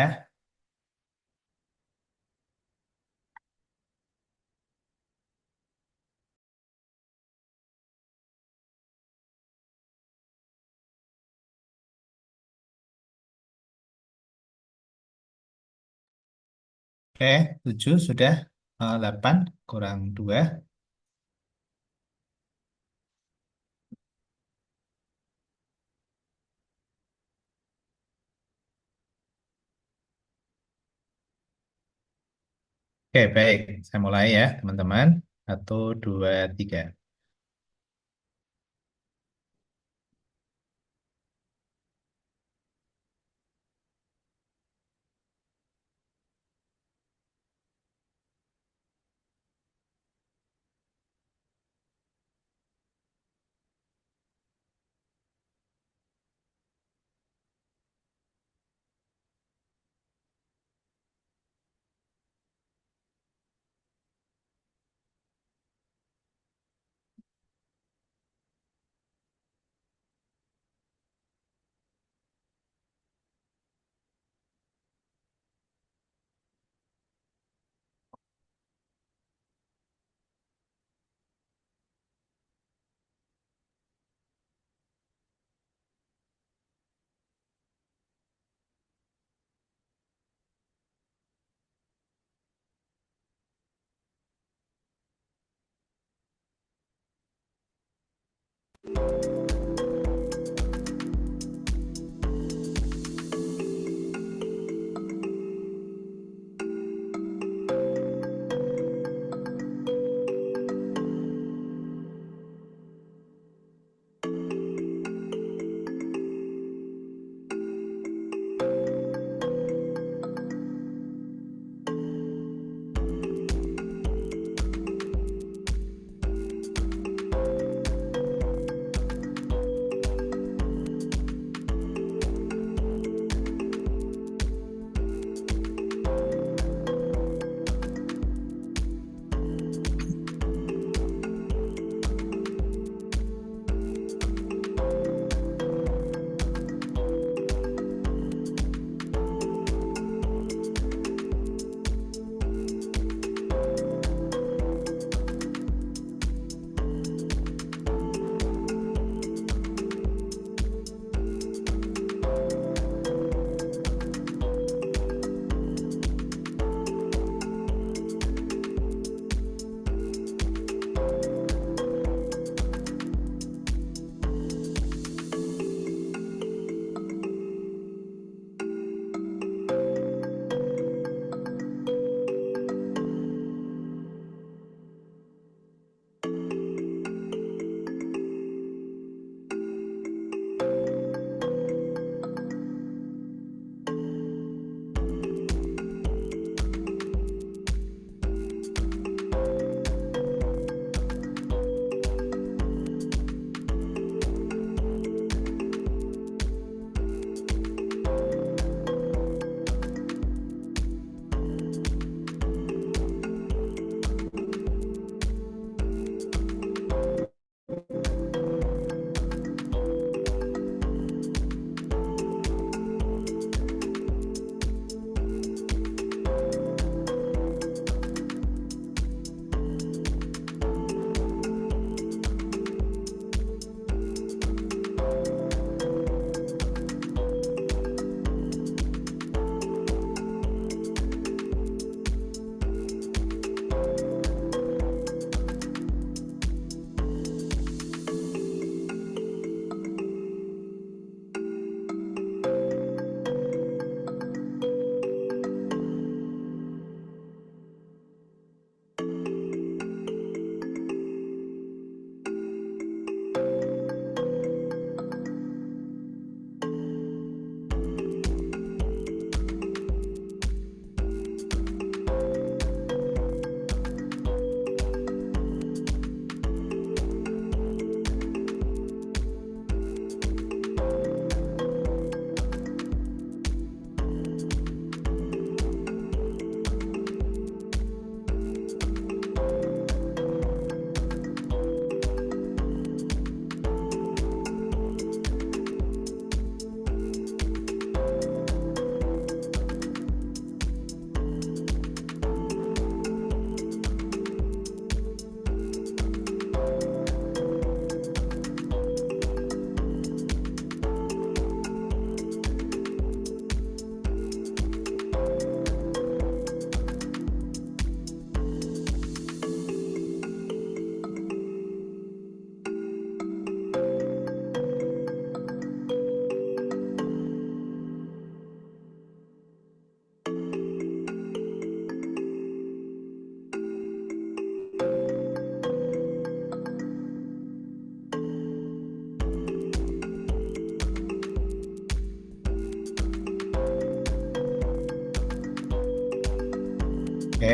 Oke, 7 sudah. 8 kurang 2. Oke, baik. Saya mulai ya, teman-teman. 1, 2, 3.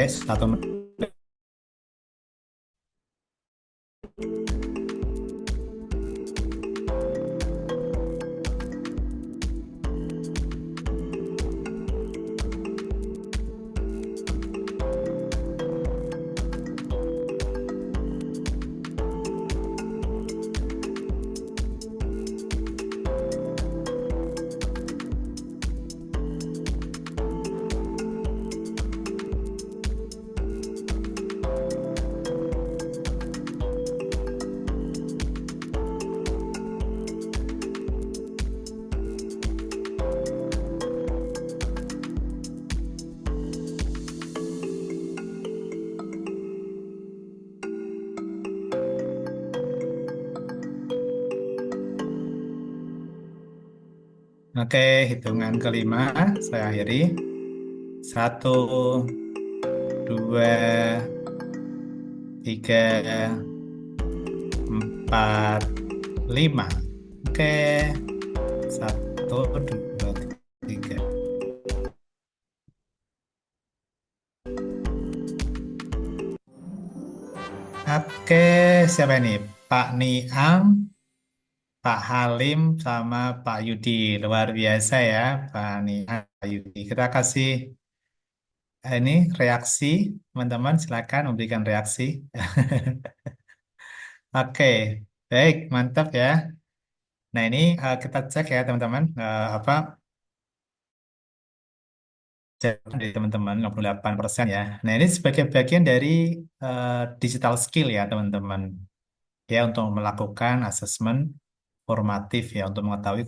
satu menit. Oke, hitungan kelima saya akhiri. Satu, dua, tiga, empat, lima. Oke, satu, dua, tiga. Oke, siapa ini? Pak Niam, Pak Halim, sama Pak Yudi. Luar biasa ya, Pak Niam, Pak Yudi. Kita kasih ini reaksi, teman-teman. Silakan memberikan reaksi. Oke, baik, mantap ya. Nah, ini kita cek ya, teman-teman. Apa jawaban dari teman-teman 68% ya. Nah, ini sebagai bagian dari digital skill ya, teman-teman. Ya, untuk melakukan asesmen formatif ya, untuk mengetahui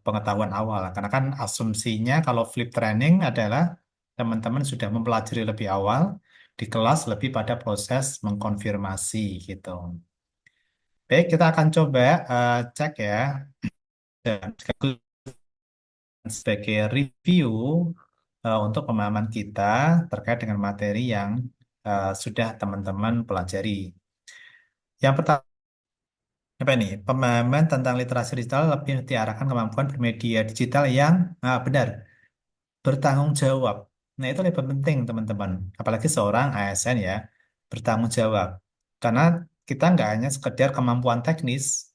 pengetahuan awal. Karena kan asumsinya kalau flip training adalah teman-teman sudah mempelajari lebih awal, di kelas lebih pada proses mengkonfirmasi gitu. Baik, kita akan coba cek ya. Dan sekaligus sebagai review untuk pemahaman kita terkait dengan materi yang sudah teman-teman pelajari. Yang pertama, apa ini? Pemahaman tentang literasi digital lebih diarahkan kemampuan bermedia digital yang benar, bertanggung jawab. Nah, itu lebih penting, teman-teman. Apalagi seorang ASN ya, bertanggung jawab. Karena kita nggak hanya sekedar kemampuan teknis,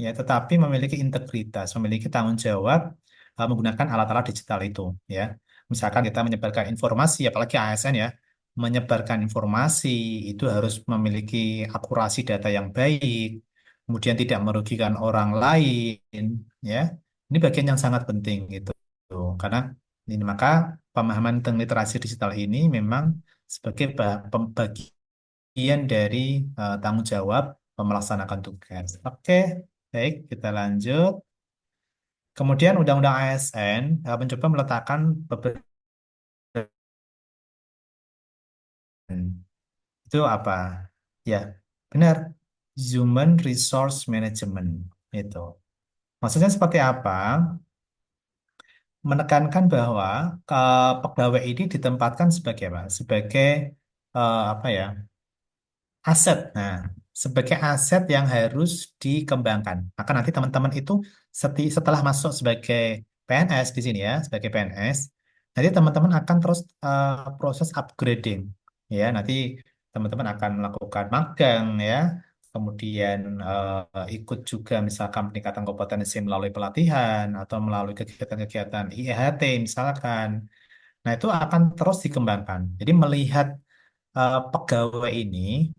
ya, tetapi memiliki integritas, memiliki tanggung jawab menggunakan alat-alat digital itu, ya. Misalkan kita menyebarkan informasi, apalagi ASN ya, menyebarkan informasi itu harus memiliki akurasi data yang baik, kemudian tidak merugikan orang lain, ya. Ini bagian yang sangat penting gitu, karena ini maka pemahaman tentang literasi digital ini memang sebagai bagian dari tanggung jawab melaksanakan tugas. Oke. Baik, kita lanjut. Kemudian Undang-Undang ASN mencoba meletakkan beberapa itu apa? Ya, benar. Human Resource Management itu. Maksudnya seperti apa? Menekankan bahwa pegawai ini ditempatkan sebagai apa? Sebagai apa ya? Aset. Nah, sebagai aset yang harus dikembangkan. Maka nanti teman-teman itu setelah masuk sebagai PNS di sini ya, sebagai PNS, nanti teman-teman akan terus proses upgrading. Ya, nanti teman-teman akan melakukan magang ya, kemudian ikut juga misalkan peningkatan kompetensi melalui pelatihan atau melalui kegiatan-kegiatan IEHT misalkan. Nah, itu akan terus dikembangkan. Jadi melihat pegawai ini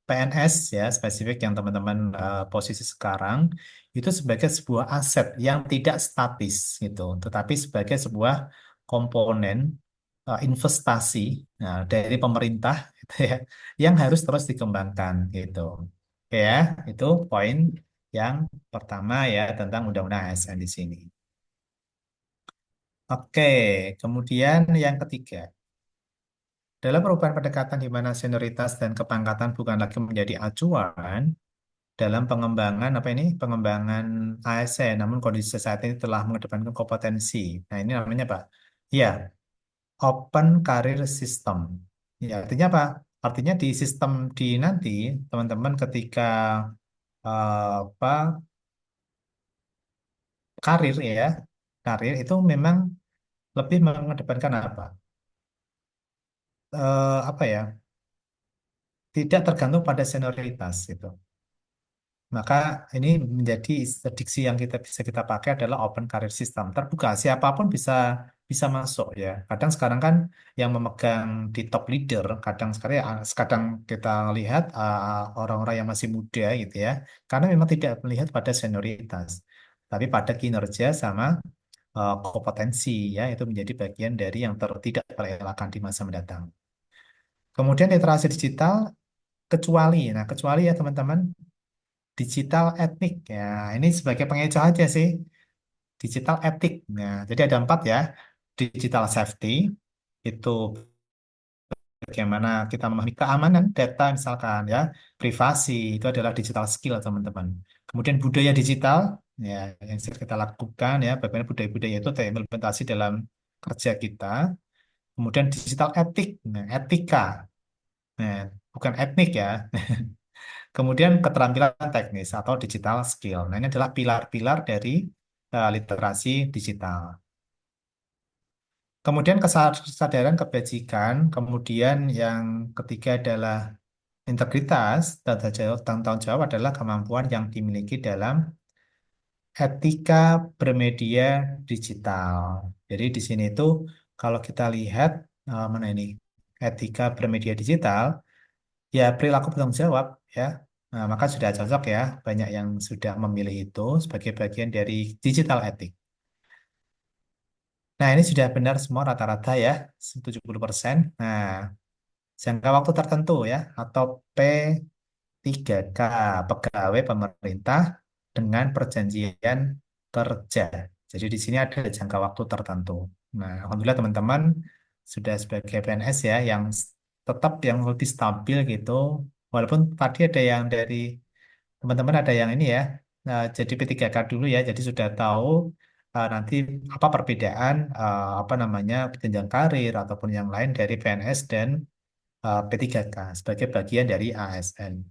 PNS ya spesifik yang teman-teman posisi sekarang itu sebagai sebuah aset yang tidak statis gitu, tetapi sebagai sebuah komponen investasi dari pemerintah gitu ya, yang harus terus dikembangkan gitu. Oke ya, itu poin yang pertama ya tentang Undang-Undang ASN di sini. Oke, kemudian yang ketiga. Dalam perubahan pendekatan di mana senioritas dan kepangkatan bukan lagi menjadi acuan dalam pengembangan apa ini? Pengembangan ASN, namun kondisi saat ini telah mengedepankan kompetensi. Nah, ini namanya apa? Ya, Open Career System. Ya, artinya apa? Artinya di sistem di nanti teman-teman ketika apa karir ya, karir itu memang lebih mengedepankan apa? apa ya, tidak tergantung pada senioritas itu. Maka ini menjadi diksi yang bisa kita pakai adalah open career system. Terbuka, siapapun bisa bisa masuk ya. Kadang sekarang kan yang memegang di top leader, kadang kita lihat orang-orang yang masih muda gitu ya. Karena memang tidak melihat pada senioritas, tapi pada kinerja sama kompetensi ya. Itu menjadi bagian dari yang tidak terelakkan di masa mendatang. Kemudian literasi digital kecuali ya teman-teman, digital etnik ya, ini sebagai pengecoh aja sih, digital etik. Nah, jadi ada 4 ya. Digital safety itu bagaimana kita memahami keamanan data misalkan ya, privasi itu adalah digital skill teman-teman. Kemudian budaya digital ya, yang sering kita lakukan ya, bagaimana budaya-budaya itu terimplementasi dalam kerja kita. Kemudian digital etik, nah, etika, nah, bukan etnik ya. Kemudian keterampilan teknis atau digital skill. Nah, ini adalah pilar-pilar dari literasi digital. Kemudian kesadaran kebajikan, kemudian yang ketiga adalah integritas, dan tanggung jawab adalah kemampuan yang dimiliki dalam etika bermedia digital. Jadi di sini itu kalau kita lihat mana ini etika bermedia digital, ya perilaku bertanggung jawab ya. Nah, maka sudah cocok ya, banyak yang sudah memilih itu sebagai bagian dari digital etik. Nah, ini sudah benar semua rata-rata ya, 70%. Nah, jangka waktu tertentu ya, atau P3K, pegawai pemerintah dengan perjanjian kerja. Jadi di sini ada jangka waktu tertentu. Nah, alhamdulillah teman-teman sudah sebagai PNS ya, yang tetap yang lebih stabil gitu. Walaupun tadi ada yang dari teman-teman ada yang ini ya, jadi P3K dulu ya, jadi sudah tahu nanti apa perbedaan apa namanya jenjang karir ataupun yang lain dari PNS dan P3K sebagai bagian dari ASN.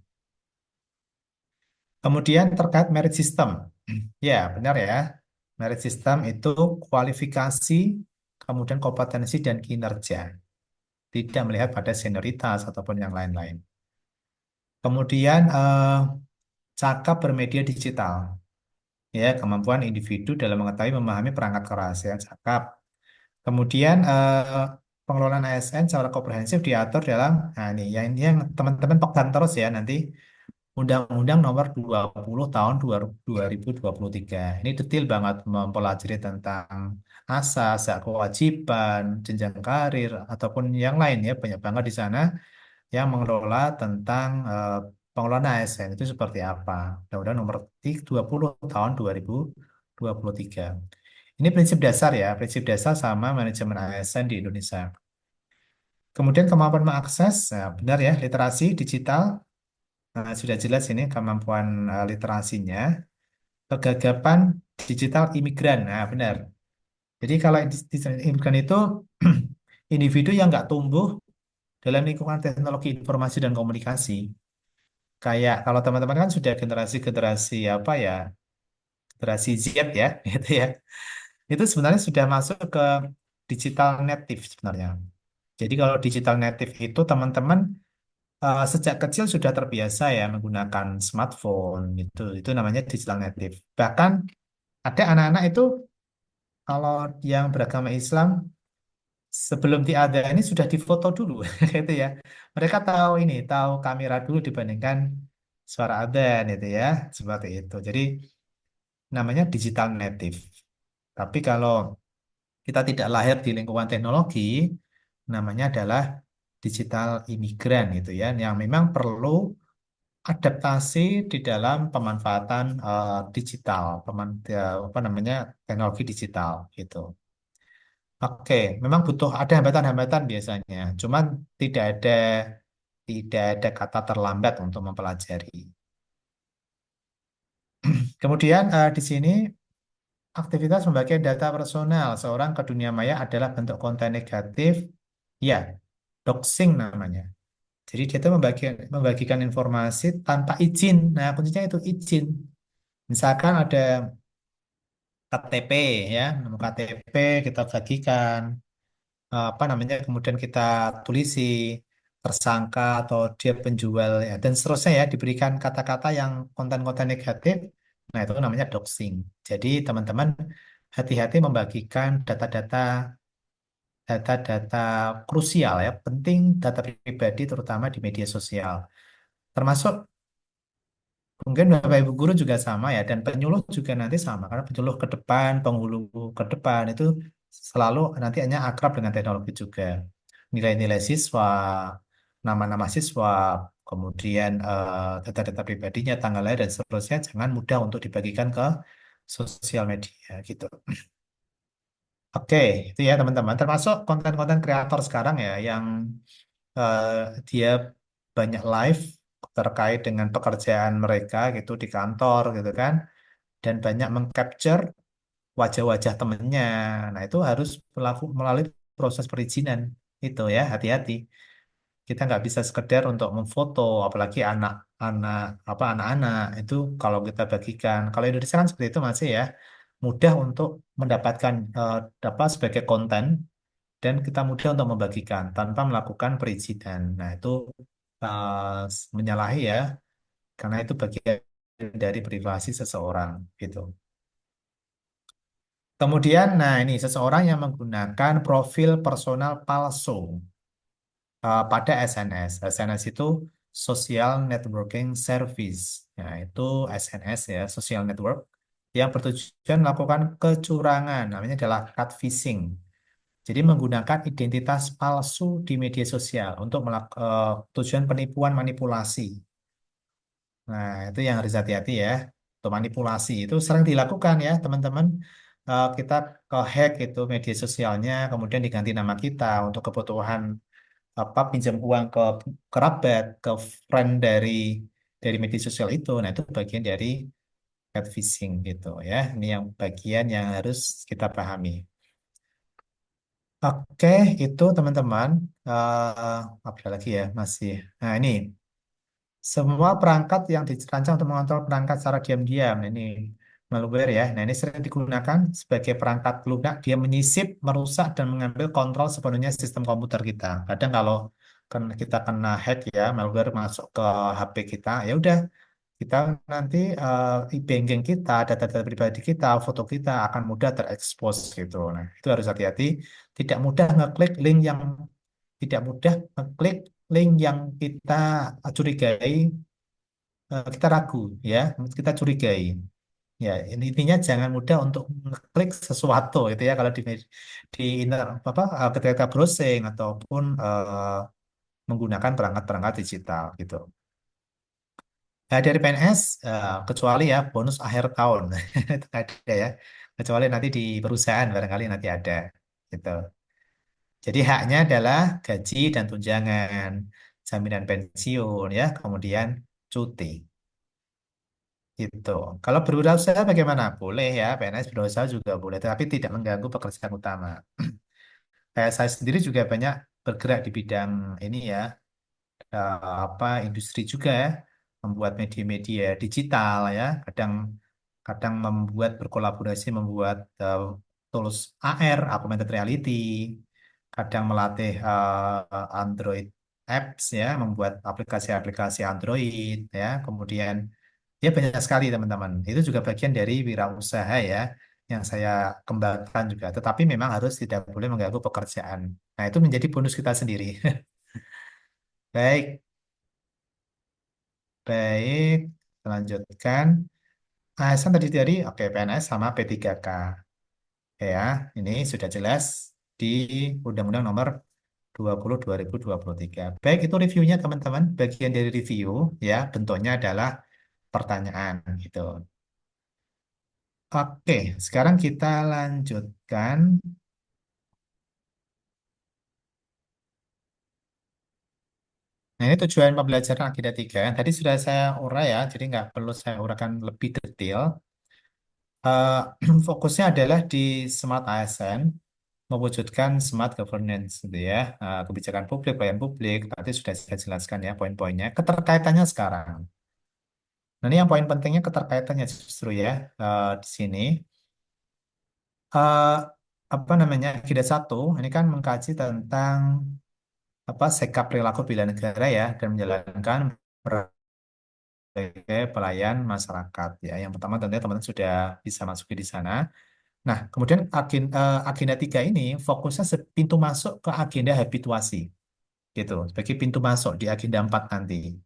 Kemudian terkait merit system, ya benar ya, merit system itu kualifikasi, kemudian kompetensi dan kinerja, tidak melihat pada senioritas ataupun yang lain-lain. Kemudian cakap bermedia digital. Ya, kemampuan individu dalam mengetahui memahami perangkat keras ya, cakap. Kemudian pengelolaan ASN secara komprehensif diatur dalam, nah ini yang teman-teman pegang terus ya nanti, Undang-Undang Nomor 20 Tahun 2023. Ini detail banget mempelajari tentang asas, hak kewajiban, jenjang karir ataupun yang lain ya, banyak banget di sana yang mengelola tentang pengelolaan ASN itu seperti apa. Undang-Undang Nomor 20 Tahun 2023. Ini prinsip dasar ya, prinsip dasar sama manajemen ASN di Indonesia. Kemudian kemampuan mengakses, nah, benar ya, literasi digital, nah, sudah jelas ini kemampuan literasinya. Kegagapan digital imigran, nah benar. Jadi kalau digital imigran itu individu yang nggak tumbuh dalam lingkungan teknologi informasi dan komunikasi. Kayak kalau teman-teman kan sudah generasi-generasi apa ya, generasi Z ya, gitu ya. Itu sebenarnya sudah masuk ke digital native sebenarnya. Jadi kalau digital native itu teman-teman sejak kecil sudah terbiasa ya menggunakan smartphone gitu. Itu namanya digital native. Bahkan ada anak-anak itu kalau yang beragama Islam sebelum diadani sudah difoto dulu gitu ya. Mereka tahu ini, tahu kamera dulu dibandingkan suara adzan itu ya, seperti itu. Jadi namanya digital native. Tapi kalau kita tidak lahir di lingkungan teknologi, namanya adalah digital imigran gitu ya, yang memang perlu adaptasi di dalam pemanfaatan digital, apa namanya teknologi digital gitu. Oke, memang butuh ada hambatan-hambatan biasanya, cuman tidak ada tidak ada kata terlambat untuk mempelajari. Kemudian di sini aktivitas membagikan data personal seorang ke dunia maya adalah bentuk konten negatif, ya, doxing namanya. Jadi dia itu membagikan informasi tanpa izin. Nah, kuncinya itu izin. Misalkan ada KTP ya, nomor KTP kita bagikan. apa namanya, kemudian kita tulisi tersangka atau dia penjual ya, dan seterusnya ya, diberikan kata-kata yang konten-konten negatif. Nah, itu namanya doxing. Jadi teman-teman hati-hati membagikan data-data krusial ya, penting data pribadi terutama di media sosial. Termasuk mungkin Bapak Ibu guru juga sama ya, dan penyuluh juga nanti sama, karena penyuluh ke depan, penghulu ke depan itu selalu nanti hanya akrab dengan teknologi juga. Nilai-nilai siswa, nama-nama siswa, kemudian data-data pribadinya, tanggal lahir dan seterusnya jangan mudah untuk dibagikan ke sosial media gitu. Oke, itu ya teman-teman. Termasuk konten-konten kreator sekarang ya, yang eh, dia banyak live terkait dengan pekerjaan mereka gitu di kantor gitu kan, dan banyak mengcapture wajah-wajah temennya. Nah, itu harus melalui proses perizinan itu ya, hati-hati. Kita nggak bisa sekedar untuk memfoto, apalagi anak-anak apa anak-anak itu kalau kita bagikan. Kalau Indonesia kan seperti itu masih ya, mudah untuk mendapatkan apa sebagai konten, dan kita mudah untuk membagikan tanpa melakukan perizinan. Nah, itu menyalahi ya, karena itu bagian dari privasi seseorang gitu. Kemudian, nah ini seseorang yang menggunakan profil personal palsu pada SNS. SNS itu Social Networking Service. Nah, itu SNS ya, Social Network yang bertujuan melakukan kecurangan. Namanya adalah catfishing. Jadi menggunakan identitas palsu di media sosial untuk tujuan penipuan manipulasi. Nah, itu yang harus hati-hati ya. Untuk manipulasi itu sering dilakukan ya, teman-teman. Kita ke hack itu media sosialnya, kemudian diganti nama kita untuk kebutuhan apa pinjam uang ke kerabat, ke friend dari media sosial itu. Nah, itu bagian dari catfishing gitu ya. Ini yang bagian yang harus kita pahami. Oke, itu teman-teman. Apa lagi ya masih. Nah, ini semua perangkat yang dirancang untuk mengontrol perangkat secara diam-diam. Nah, ini malware ya. Nah, ini sering digunakan sebagai perangkat lunak. Dia menyisip, merusak, dan mengambil kontrol sepenuhnya sistem komputer kita. Kadang kalau kita kena hack ya, malware masuk ke HP kita, ya udah kita nanti e-banking kita, data-data pribadi kita, foto kita akan mudah terekspos gitu. Nah, itu harus hati-hati. Tidak mudah ngeklik link yang tidak mudah ngeklik link yang kita curigai, kita ragu ya, kita curigai. Ya, intinya jangan mudah untuk ngeklik sesuatu itu ya, kalau di apa ketika browsing ataupun menggunakan perangkat-perangkat digital gitu. Nah, dari PNS kecuali ya bonus akhir tahun itu nggak ada ya, kecuali nanti di perusahaan barangkali nanti ada gitu. Jadi haknya adalah gaji dan tunjangan, jaminan pensiun ya, kemudian cuti. Gitu. Kalau berwirausaha bagaimana? Boleh ya, PNS berwirausaha juga boleh, tapi tidak mengganggu pekerjaan utama. Kayak saya sendiri juga banyak bergerak di bidang ini ya, apa industri juga ya, membuat media-media digital ya, kadang kadang membuat berkolaborasi, membuat tools AR, augmented reality, kadang melatih Android apps ya, membuat aplikasi-aplikasi Android ya, kemudian ya banyak sekali teman-teman. Itu juga bagian dari wirausaha ya, yang saya kembangkan juga. Tetapi memang harus tidak boleh mengganggu pekerjaan. Nah, itu menjadi bonus kita sendiri. Baik, baik. Lanjutkan. ASN tadi dari oke, PNS sama P3K. Oke ya, ini sudah jelas di Undang-Undang Nomor 20 2023. Baik, itu reviewnya teman-teman. Bagian dari review ya, bentuknya adalah pertanyaan gitu. Oke, sekarang kita lanjutkan. Nah, ini tujuan pembelajaran agenda 3. Tadi sudah saya urai ya, jadi nggak perlu saya uraikan lebih detail. Eh, fokusnya adalah di Smart ASN, mewujudkan smart governance gitu ya. Kebijakan publik, pelayanan publik, tadi sudah saya jelaskan ya poin-poinnya. Keterkaitannya sekarang. Nah, ini yang poin pentingnya keterkaitannya justru ya di sini. Eh, apa namanya agenda satu ini kan mengkaji tentang apa sikap perilaku bela negara ya dan menjalankan sebagai pelayan masyarakat ya. Yang pertama tentunya teman-teman sudah bisa masuki di sana. Nah, kemudian agenda tiga ini fokusnya pintu masuk ke agenda habituasi gitu sebagai pintu masuk di agenda 4 nanti.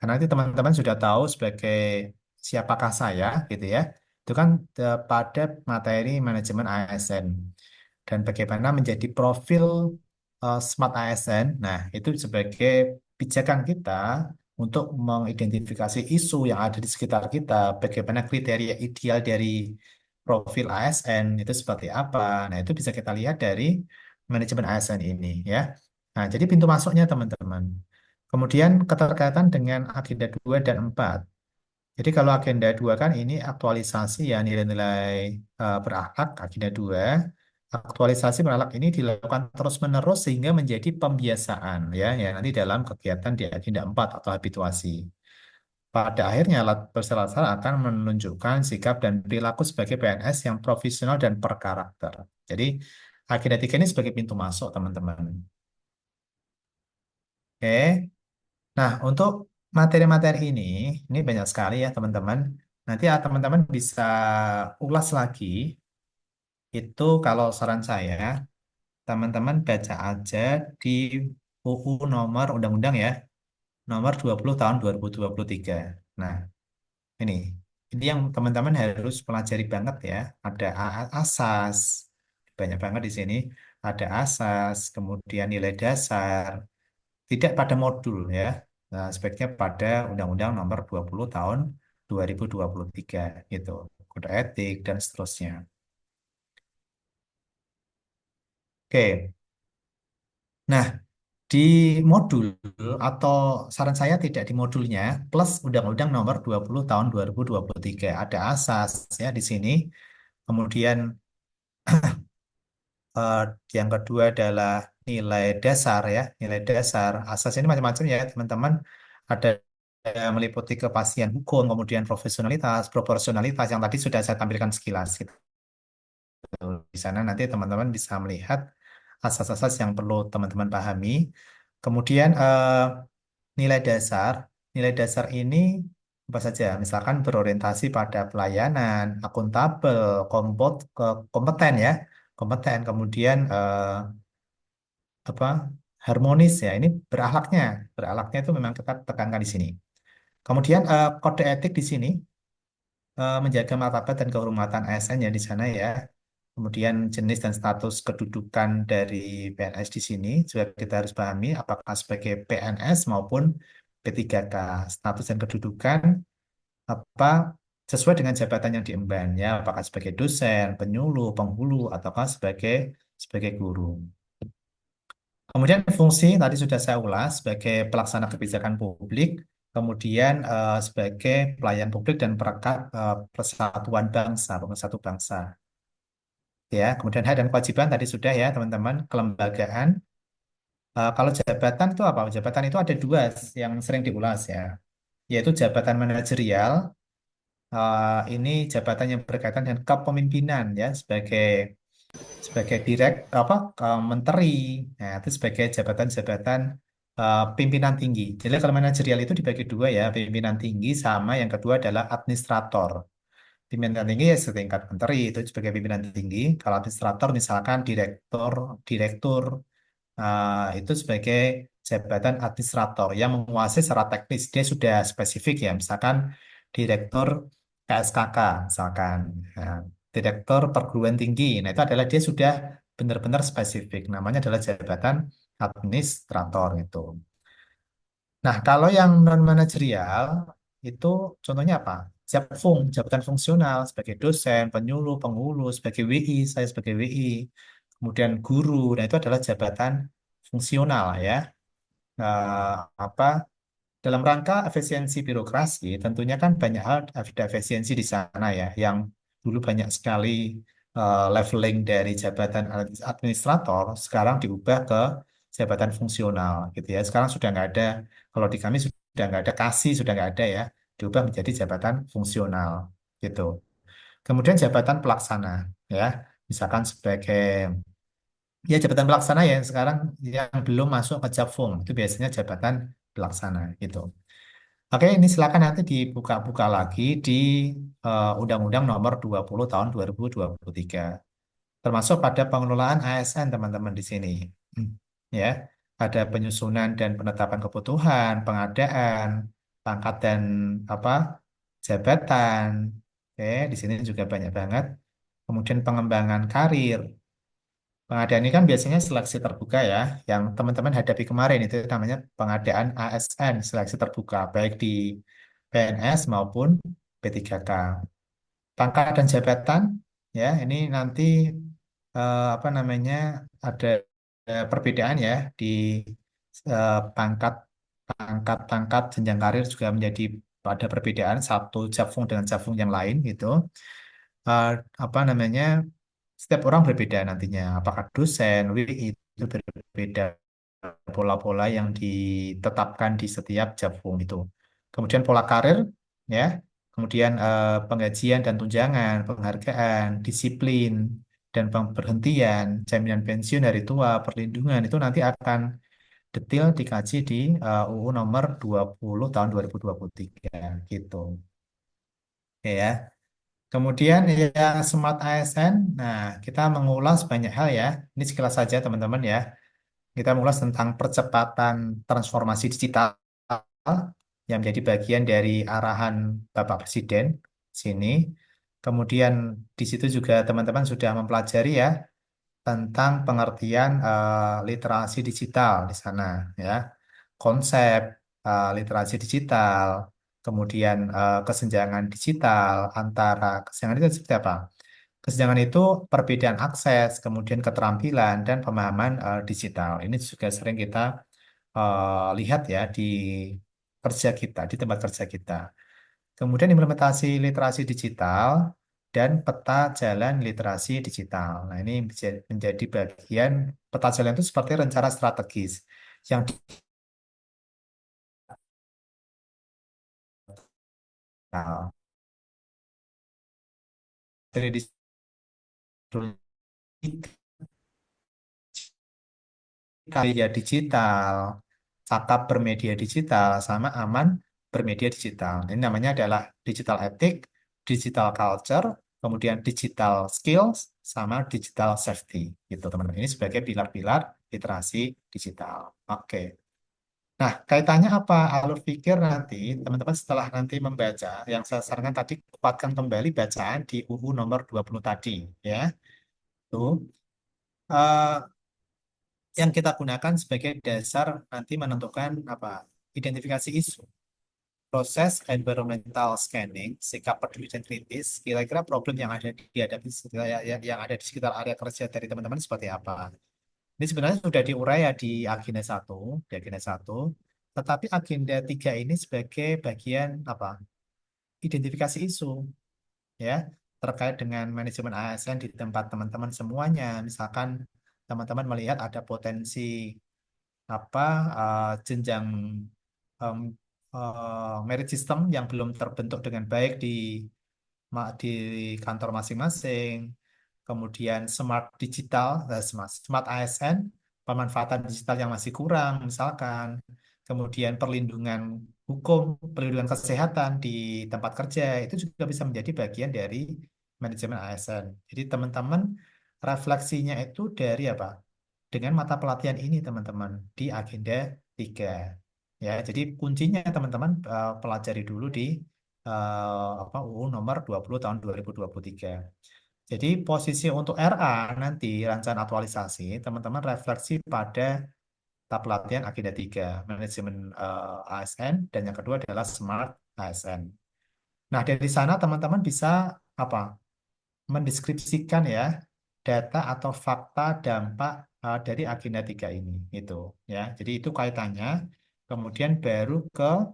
Karena nanti teman-teman sudah tahu sebagai siapakah saya gitu ya. Itu kan pada materi manajemen ASN dan bagaimana menjadi profil Smart ASN. Nah, itu sebagai pijakan kita untuk mengidentifikasi isu yang ada di sekitar kita, bagaimana kriteria ideal dari profil ASN itu seperti apa. Nah, itu bisa kita lihat dari manajemen ASN ini ya. Nah, jadi pintu masuknya teman-teman. Kemudian keterkaitan dengan agenda 2 dan 4. Jadi kalau agenda 2 kan ini aktualisasi ya nilai-nilai berakhlak agenda 2. Aktualisasi berakhlak ini dilakukan terus-menerus sehingga menjadi pembiasaan ya, ya nanti dalam kegiatan di agenda 4 atau habituasi. Pada akhirnya alat bersyarat akan menunjukkan sikap dan perilaku sebagai PNS yang profesional dan berkarakter. Jadi agenda 3 ini sebagai pintu masuk teman-teman. Oke. Nah, untuk materi-materi ini banyak sekali ya teman-teman. Nanti ya teman-teman bisa ulas lagi. Itu kalau saran saya, teman-teman baca aja di UU nomor Undang-Undang ya, nomor 20 tahun 2023. Nah, ini. Ini yang teman-teman harus pelajari banget ya. Ada asas, banyak banget di sini. Ada asas, kemudian nilai dasar, tidak pada modul ya. Nah, speknya pada Undang-Undang Nomor 20 Tahun 2023 gitu. Kode etik dan seterusnya. Oke. Nah, di modul atau saran saya tidak di modulnya plus Undang-Undang Nomor 20 Tahun 2023 ada asas ya di sini. Kemudian eh, yang kedua adalah nilai dasar ya, nilai dasar. Asas ini macam-macam ya, teman-teman. Ada meliputi kepastian hukum, kemudian profesionalitas, proporsionalitas yang tadi sudah saya tampilkan sekilas gitu. Di sana nanti teman-teman bisa melihat asas-asas yang perlu teman-teman pahami. Kemudian nilai dasar, nilai dasar ini apa saja? Misalkan berorientasi pada pelayanan, akuntabel, kompeten ya, kompeten. Kemudian apa harmonis ya ini berakhlaknya itu memang kita tekankan di sini. Kemudian kode etik di sini menjaga martabat dan kehormatan ASN ya di sana ya. Kemudian jenis dan status kedudukan dari PNS di sini juga kita harus pahami apakah sebagai PNS maupun P3K. Status dan kedudukan apa sesuai dengan jabatan yang diemban ya, apakah sebagai dosen, penyuluh, penghulu ataukah sebagai guru. Kemudian fungsi tadi sudah saya ulas sebagai pelaksana kebijakan publik, kemudian sebagai pelayan publik dan perekat persatuan bangsa, pemersatu bangsa. Ya, kemudian hak dan kewajiban tadi sudah ya teman-teman, kelembagaan. Kalau jabatan itu apa? Jabatan itu ada dua yang sering diulas ya, yaitu jabatan manajerial. Ini jabatan yang berkaitan dengan kepemimpinan ya sebagai menteri, nah itu sebagai jabatan-jabatan pimpinan tinggi. Jadi kalau manajerial itu dibagi dua ya, pimpinan tinggi sama yang kedua adalah administrator. Pimpinan tinggi ya setingkat menteri itu sebagai pimpinan tinggi. Kalau administrator misalkan direktur, direktur itu sebagai jabatan administrator yang menguasai secara teknis. Dia sudah spesifik ya, misalkan direktur KSKK misalkan. Nah, direktur perguruan tinggi. Nah, itu adalah dia sudah benar-benar spesifik. Namanya adalah jabatan administrator itu. Nah, kalau yang non manajerial itu contohnya apa? Jabatan fungsional sebagai dosen, penyuluh, penghulu, sebagai WI, saya sebagai WI, kemudian guru. Nah, itu adalah jabatan fungsional ya. Apa dalam rangka efisiensi birokrasi, tentunya kan banyak hal ada efisiensi di sana ya, yang dulu banyak sekali leveling dari jabatan administrator, sekarang diubah ke jabatan fungsional gitu ya. Sekarang sudah nggak ada, kalau di kami sudah nggak ada kasih, sudah nggak ada ya, diubah menjadi jabatan fungsional gitu. Kemudian jabatan pelaksana ya. Misalkan sebagai ya jabatan pelaksana ya sekarang yang belum masuk ke Japfung itu biasanya jabatan pelaksana gitu. Oke, ini silakan nanti dibuka-buka lagi di Undang-Undang Nomor 20 Tahun 2023. Termasuk pada pengelolaan ASN teman-teman di sini. Hmm. Ya, ada penyusunan dan penetapan kebutuhan, pengadaan, pangkat dan apa jabatan. Oke, di sini juga banyak banget. Kemudian pengembangan karir. Pengadaan ini kan biasanya seleksi terbuka ya, yang teman-teman hadapi kemarin itu namanya pengadaan ASN, seleksi terbuka, baik di PNS maupun P3K. Pangkat dan jabatan, ya ini nanti apa namanya ada perbedaan ya di pangkat pangkat jenjang karir juga menjadi ada perbedaan satu Japfung dengan Japfung yang lain gitu. Eh, apa namanya setiap orang berbeda nantinya. Apakah dosen, WI itu berbeda pola-pola yang ditetapkan di setiap Japfung itu. Kemudian pola karir, ya. Kemudian penggajian dan tunjangan, penghargaan, disiplin, dan pemberhentian, jaminan pensiun hari tua, perlindungan itu nanti akan detail dikaji di UU nomor 20 tahun 2023 gitu. Oke ya. Kemudian yang Smart ASN, nah kita mengulas banyak hal ya. Ini sekilas saja teman-teman ya. Kita mengulas tentang percepatan transformasi digital yang menjadi bagian dari arahan Bapak Presiden sini. Kemudian di situ juga teman-teman sudah mempelajari ya tentang pengertian literasi digital di sana ya. Konsep literasi digital, kemudian kesenjangan digital antara kesenjangan itu seperti apa? Kesenjangan itu perbedaan akses, kemudian keterampilan dan pemahaman digital. Ini juga sering kita lihat ya di kerja kita, di tempat kerja kita. Kemudian implementasi literasi digital dan peta jalan literasi digital. Nah, ini menjadi bagian peta jalan itu seperti rencana strategis yang digital. Dari karya digital, cakap bermedia digital, sama aman bermedia digital. Ini namanya adalah digital ethic, digital culture, kemudian digital skills, sama digital safety. Gitu teman-teman. Ini sebagai pilar-pilar literasi digital. Oke. Nah, kaitannya apa? Alur pikir nanti, teman-teman setelah nanti membaca, yang saya sarankan tadi, kuatkan kembali bacaan di UU nomor 20 tadi. Ya, tuh. Eh, yang kita gunakan sebagai dasar nanti menentukan apa identifikasi isu, proses environmental scanning, sikap peduli dan kritis, kira-kira problem yang ada dihadapi yang ada di sekitar area kerja dari teman-teman seperti apa. Ini sebenarnya sudah diurai ya di agenda satu, tetapi agenda 3 ini sebagai bagian apa? Identifikasi isu ya terkait dengan manajemen ASN di tempat teman-teman semuanya. Misalkan teman-teman melihat ada potensi apa jenjang em, merit system yang belum terbentuk dengan baik di kantor masing-masing, kemudian smart digital, smart ASN, pemanfaatan digital yang masih kurang, misalkan, kemudian perlindungan hukum, perlindungan kesehatan di tempat kerja, itu juga bisa menjadi bagian dari manajemen ASN. Jadi teman-teman refleksinya itu dari apa? Dengan mata pelatihan ini teman-teman di agenda 3. Ya, jadi kuncinya teman-teman pelajari dulu di apa UU nomor 20 tahun 2023. Jadi posisi untuk RA nanti rancangan aktualisasi teman-teman refleksi pada tahap pelatihan agenda 3 manajemen ASN dan yang kedua adalah smart ASN. Nah, dari sana teman-teman bisa apa? Mendeskripsikan ya data atau fakta dampak dari agenda 3 ini itu ya. Jadi itu kaitannya. Kemudian baru ke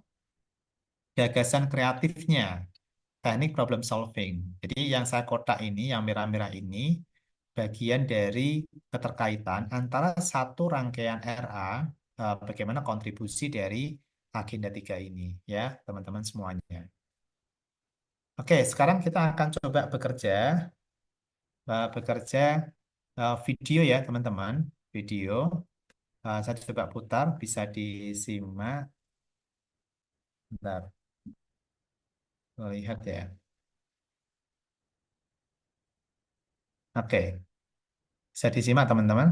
gagasan kreatifnya, teknik problem solving. Jadi yang saya kotak ini, yang merah-merah ini bagian dari keterkaitan antara satu rangkaian RA bagaimana kontribusi dari agenda 3 ini ya, teman-teman semuanya. Oke, sekarang kita akan coba bekerja. bekerja video ya teman-teman, video. Saya coba putar, bisa disimak. Bentar, lihat ya. Oke, bisa disimak teman-teman.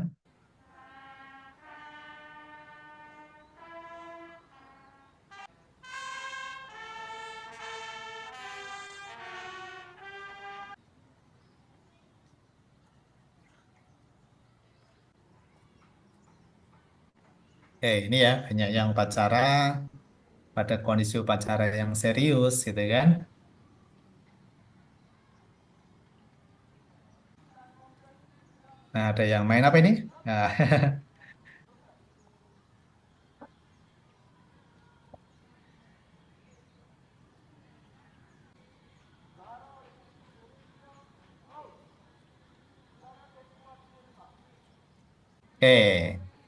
Ini ya banyak yang upacara pada kondisi upacara yang serius gitu kan. Nah, ada yang main apa ini? Nah, oke.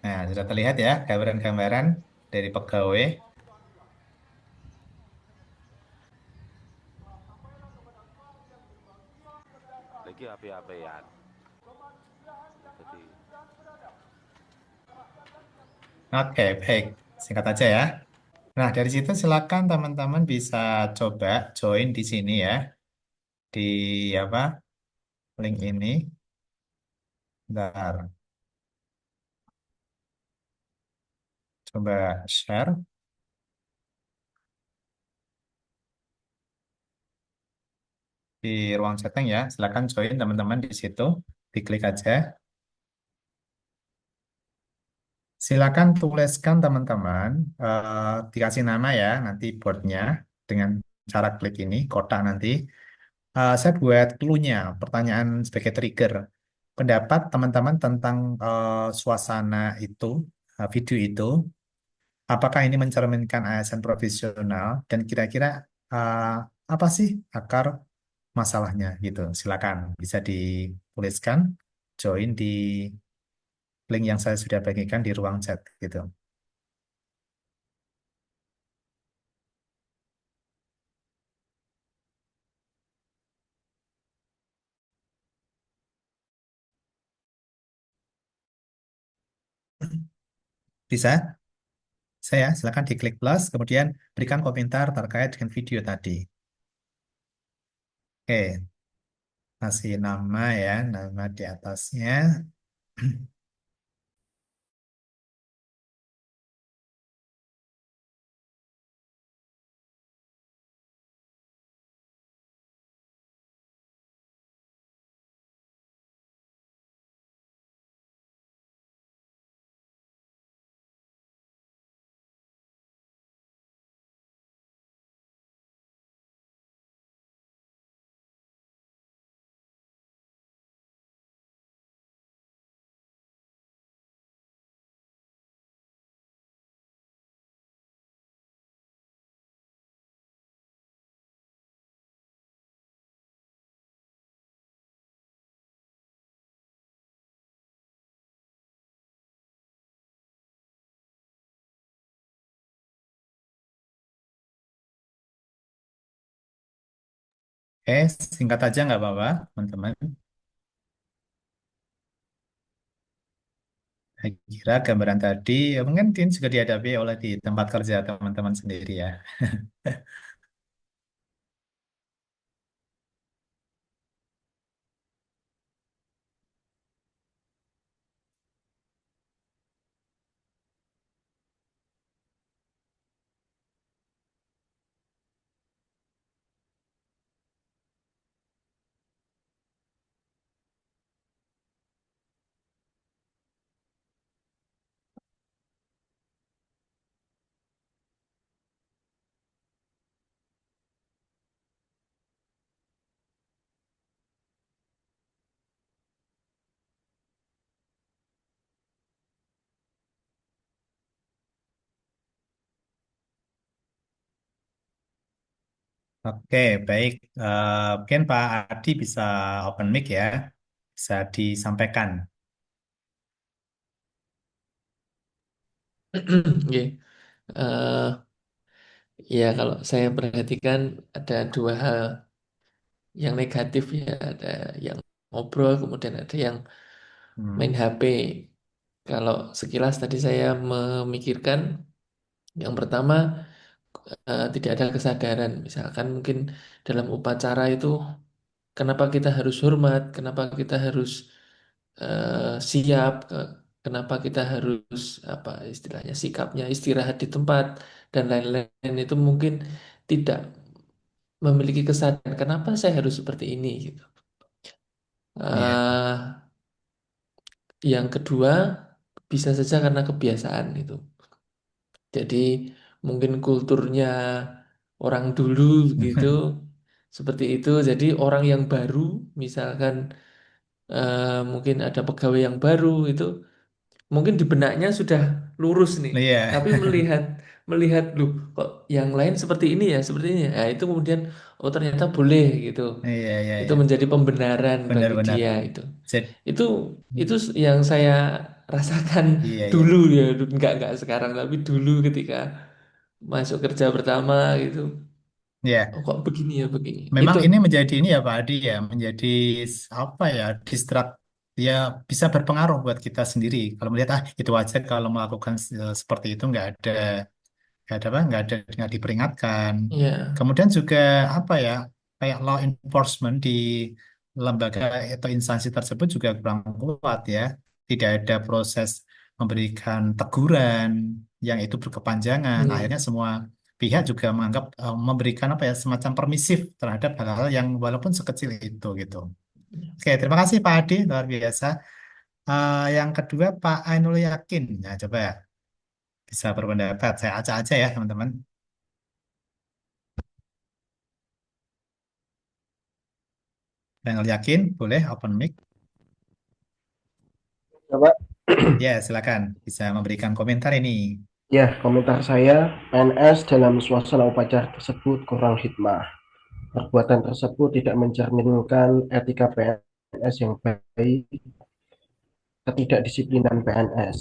Nah, sudah terlihat ya gambaran-gambaran dari pegawai. Lagi api-apian. Jadi Oke, baik. Singkat aja ya. Nah, dari situ silakan teman-teman bisa coba join di sini ya. Di apa? Link ini. Bentar. Coba share di ruang chatting ya. Silakan join teman-teman di situ. Diklik aja. Silakan tuliskan teman-teman, dikasih nama ya nanti boardnya dengan cara klik ini, kotak nanti. Saya buat clue-nya, pertanyaan sebagai trigger. Pendapat teman-teman tentang suasana itu, video itu, apakah ini mencerminkan ASN profesional dan kira-kira eh, apa sih akar masalahnya gitu. Silakan bisa dituliskan, join di link yang saya sudah bagikan di ruang chat gitu. Bisa? Saya silakan diklik plus, kemudian berikan komentar terkait dengan video tadi. Oke, kasih nama ya, nama di atasnya. Oke, singkat aja nggak apa-apa, teman-teman. Saya kira gambaran tadi mungkin juga dihadapi oleh di tempat kerja teman-teman sendiri ya. Oke, baik. Mungkin Pak Adi bisa open mic ya, bisa disampaikan. Oke. Eh, ya kalau saya perhatikan ada dua hal yang negatif ya, ada yang ngobrol, kemudian ada yang main Hmm. HP. Kalau sekilas tadi saya memikirkan yang pertama tidak ada kesadaran. Misalkan mungkin dalam upacara itu kenapa kita harus hormat, kenapa kita harus siap, kenapa kita harus apa istilahnya sikapnya istirahat di tempat dan lain-lain itu mungkin tidak memiliki kesadaran kenapa saya harus seperti ini gitu. Iya. Eh, yang kedua bisa saja karena kebiasaan itu. Jadi mungkin kulturnya orang dulu gitu seperti itu. Jadi orang yang baru misalkan mungkin ada pegawai yang baru itu mungkin di benaknya sudah lurus nih, Iya. tapi melihat melihat loh kok yang lain seperti ini ya, seperti ini ya. Nah, itu kemudian oh ternyata boleh gitu. Iya, iya, Itu iya. menjadi pembenaran bagi Benar-benar. dia itu. Jadi, Itu itu yang saya rasakan iya, iya. dulu ya, nggak sekarang tapi dulu ketika masuk kerja pertama gitu. Iya. Oh, kok begini ya begini. Memang Itu ini menjadi ini ya Pak Adi ya, menjadi apa ya, distrak ya bisa berpengaruh buat kita sendiri. Kalau melihat itu aja kalau melakukan seperti itu nggak diperingatkan. ya, Kemudian juga apa ya, kayak law enforcement di lembaga atau instansi tersebut juga kurang kuat ya. Tidak ada proses memberikan teguran yang itu berkepanjangan. ya. Akhirnya semua pihak juga menganggap memberikan apa ya semacam permisif terhadap hal-hal yang walaupun sekecil itu gitu. Oke, terima kasih Pak Adi, luar biasa. Yang kedua Pak Ainul Yakin. Nah, coba ya bisa berpendapat. Saya acak aja ya teman-teman. Pak Ainul Yakin, boleh open mic. Bapak, Ya, silakan bisa memberikan komentar ini. ya komentar saya, PNS dalam suasana upacara tersebut kurang hikmah. Perbuatan tersebut tidak mencerminkan etika PNS yang baik, ketidakdisiplinan PNS.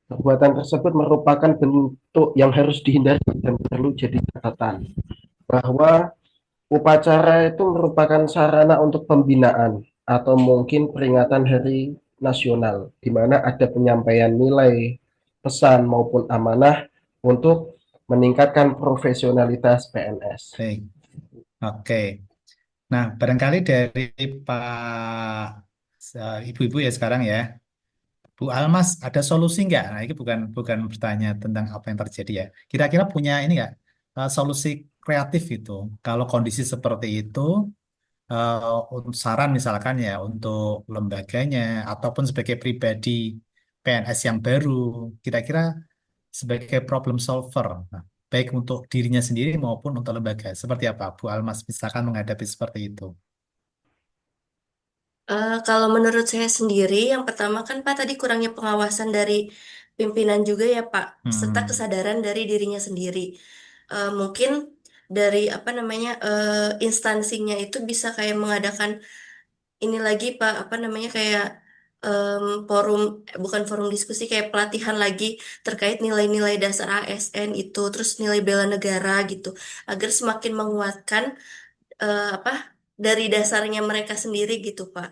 Perbuatan tersebut merupakan bentuk yang harus dihindari dan perlu jadi catatan bahwa upacara itu merupakan sarana untuk pembinaan atau mungkin peringatan hari nasional, di mana ada penyampaian nilai, pesan maupun amanah untuk meningkatkan profesionalitas PNS. Baik, oke. Nah, barangkali dari Pak Ibu-ibu ya sekarang ya. Bu Almas, ada solusi nggak? Nah, ini bukan bukan bertanya tentang apa yang terjadi ya. Kira-kira punya ini nggak solusi kreatif itu? Kalau kondisi seperti itu, saran misalkan ya untuk lembaganya ataupun sebagai pribadi PNS yang baru, kira-kira sebagai problem solver, nah, baik untuk dirinya sendiri maupun untuk lembaga. Seperti apa, Bu Almas, misalkan menghadapi seperti itu? Kalau menurut saya sendiri, yang pertama kan Pak tadi kurangnya pengawasan dari pimpinan juga ya Pak, serta Hmm, kesadaran dari dirinya sendiri. Mungkin dari apa namanya instansinya itu bisa kayak mengadakan ini lagi Pak, apa namanya kayak forum, bukan forum diskusi, kayak pelatihan lagi terkait nilai-nilai dasar ASN itu, terus nilai bela negara gitu, agar semakin menguatkan apa dari dasarnya mereka sendiri gitu Pak.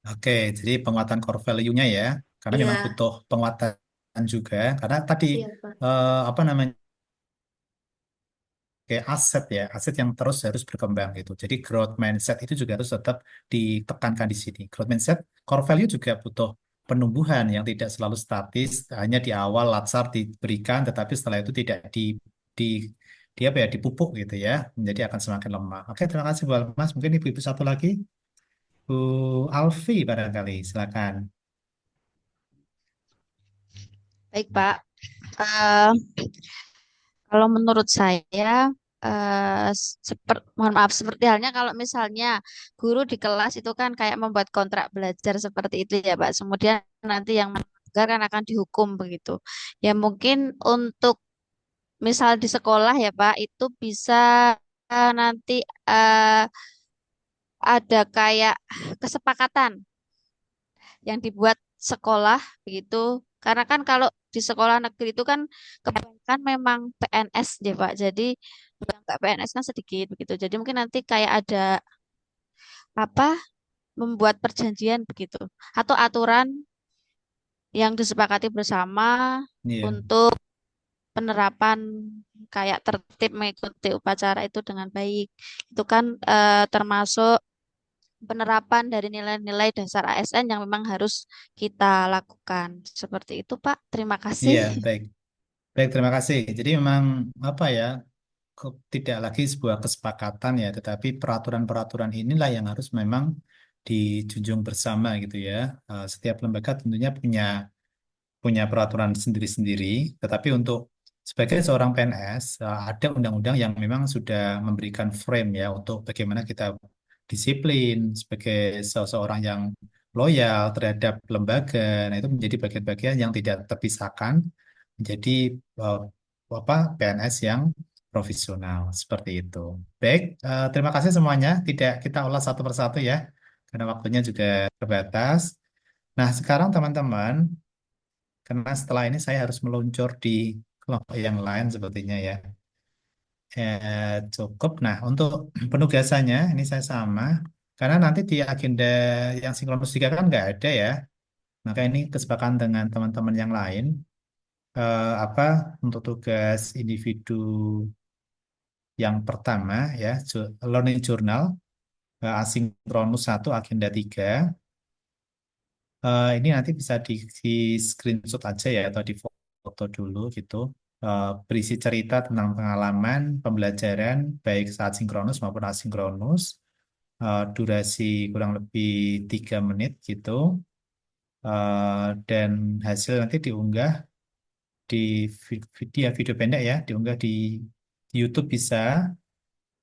oke, jadi penguatan core value-nya ya, karena memang Iya, butuh penguatan juga, karena tadi iya Pak. apa namanya, kayak aset ya, aset yang terus harus berkembang gitu. Jadi growth mindset itu juga harus tetap ditekankan di sini. Growth mindset, core value juga butuh penumbuhan yang tidak selalu statis, hanya di awal latsar diberikan, tetapi setelah itu tidak di di apa ya dipupuk gitu ya, menjadi akan semakin lemah. Oke, terima kasih Bu Almas. Mungkin ibu-ibu satu lagi, Bu Alfi barangkali, silakan. Baik, Pak. Eh, Kalau menurut saya, mohon maaf, seperti halnya kalau misalnya guru di kelas itu kan kayak membuat kontrak belajar seperti itu ya, Pak. Kemudian nanti yang melanggar kan akan dihukum begitu. Ya mungkin untuk misal di sekolah ya, Pak, itu bisa nanti eh, ada kayak kesepakatan yang dibuat sekolah begitu. Karena kan kalau di sekolah negeri itu kan kebanyakan memang PNS ya Pak. Jadi yang nggak PNS kan sedikit begitu. Jadi mungkin nanti kayak ada apa membuat perjanjian begitu atau aturan yang disepakati bersama Iya, untuk penerapan kayak tertib mengikuti upacara itu dengan baik. Itu kan termasuk penerapan dari nilai-nilai dasar ASN yang memang harus kita lakukan. Seperti itu, Pak. Terima kasih. iya, baik. Baik, terima kasih. Jadi memang apa ya, tidak lagi sebuah kesepakatan ya, tetapi peraturan-peraturan inilah yang harus memang dijunjung bersama gitu ya. Setiap lembaga tentunya punya punya peraturan sendiri-sendiri, tetapi untuk sebagai seorang PNS ada undang-undang yang memang sudah memberikan frame ya untuk bagaimana kita disiplin sebagai seseorang yang loyal terhadap lembaga. Nah, itu menjadi bagian-bagian yang tidak terpisahkan menjadi eh, PNS yang profesional seperti itu. Baik, terima kasih semuanya. Tidak kita ulas satu persatu ya, karena waktunya juga terbatas. Nah, sekarang teman-teman, karena setelah ini saya harus meluncur di kelompok yang lain sepertinya ya. Cukup. Nah, untuk penugasannya ini saya sama. Karena nanti di agenda yang sinkronus juga kan nggak ada ya. Maka ini kesepakatan dengan teman-teman yang lain. Apa untuk tugas individu yang pertama ya, Learning Journal asinkronus 1 agenda 3. Ini nanti bisa di screenshot aja ya atau di foto dulu gitu. Berisi cerita tentang pengalaman pembelajaran baik saat sinkronus maupun asinkronus. Durasi kurang lebih 3 menit gitu. Dan hasil nanti diunggah di video pendek ya, diunggah di YouTube bisa.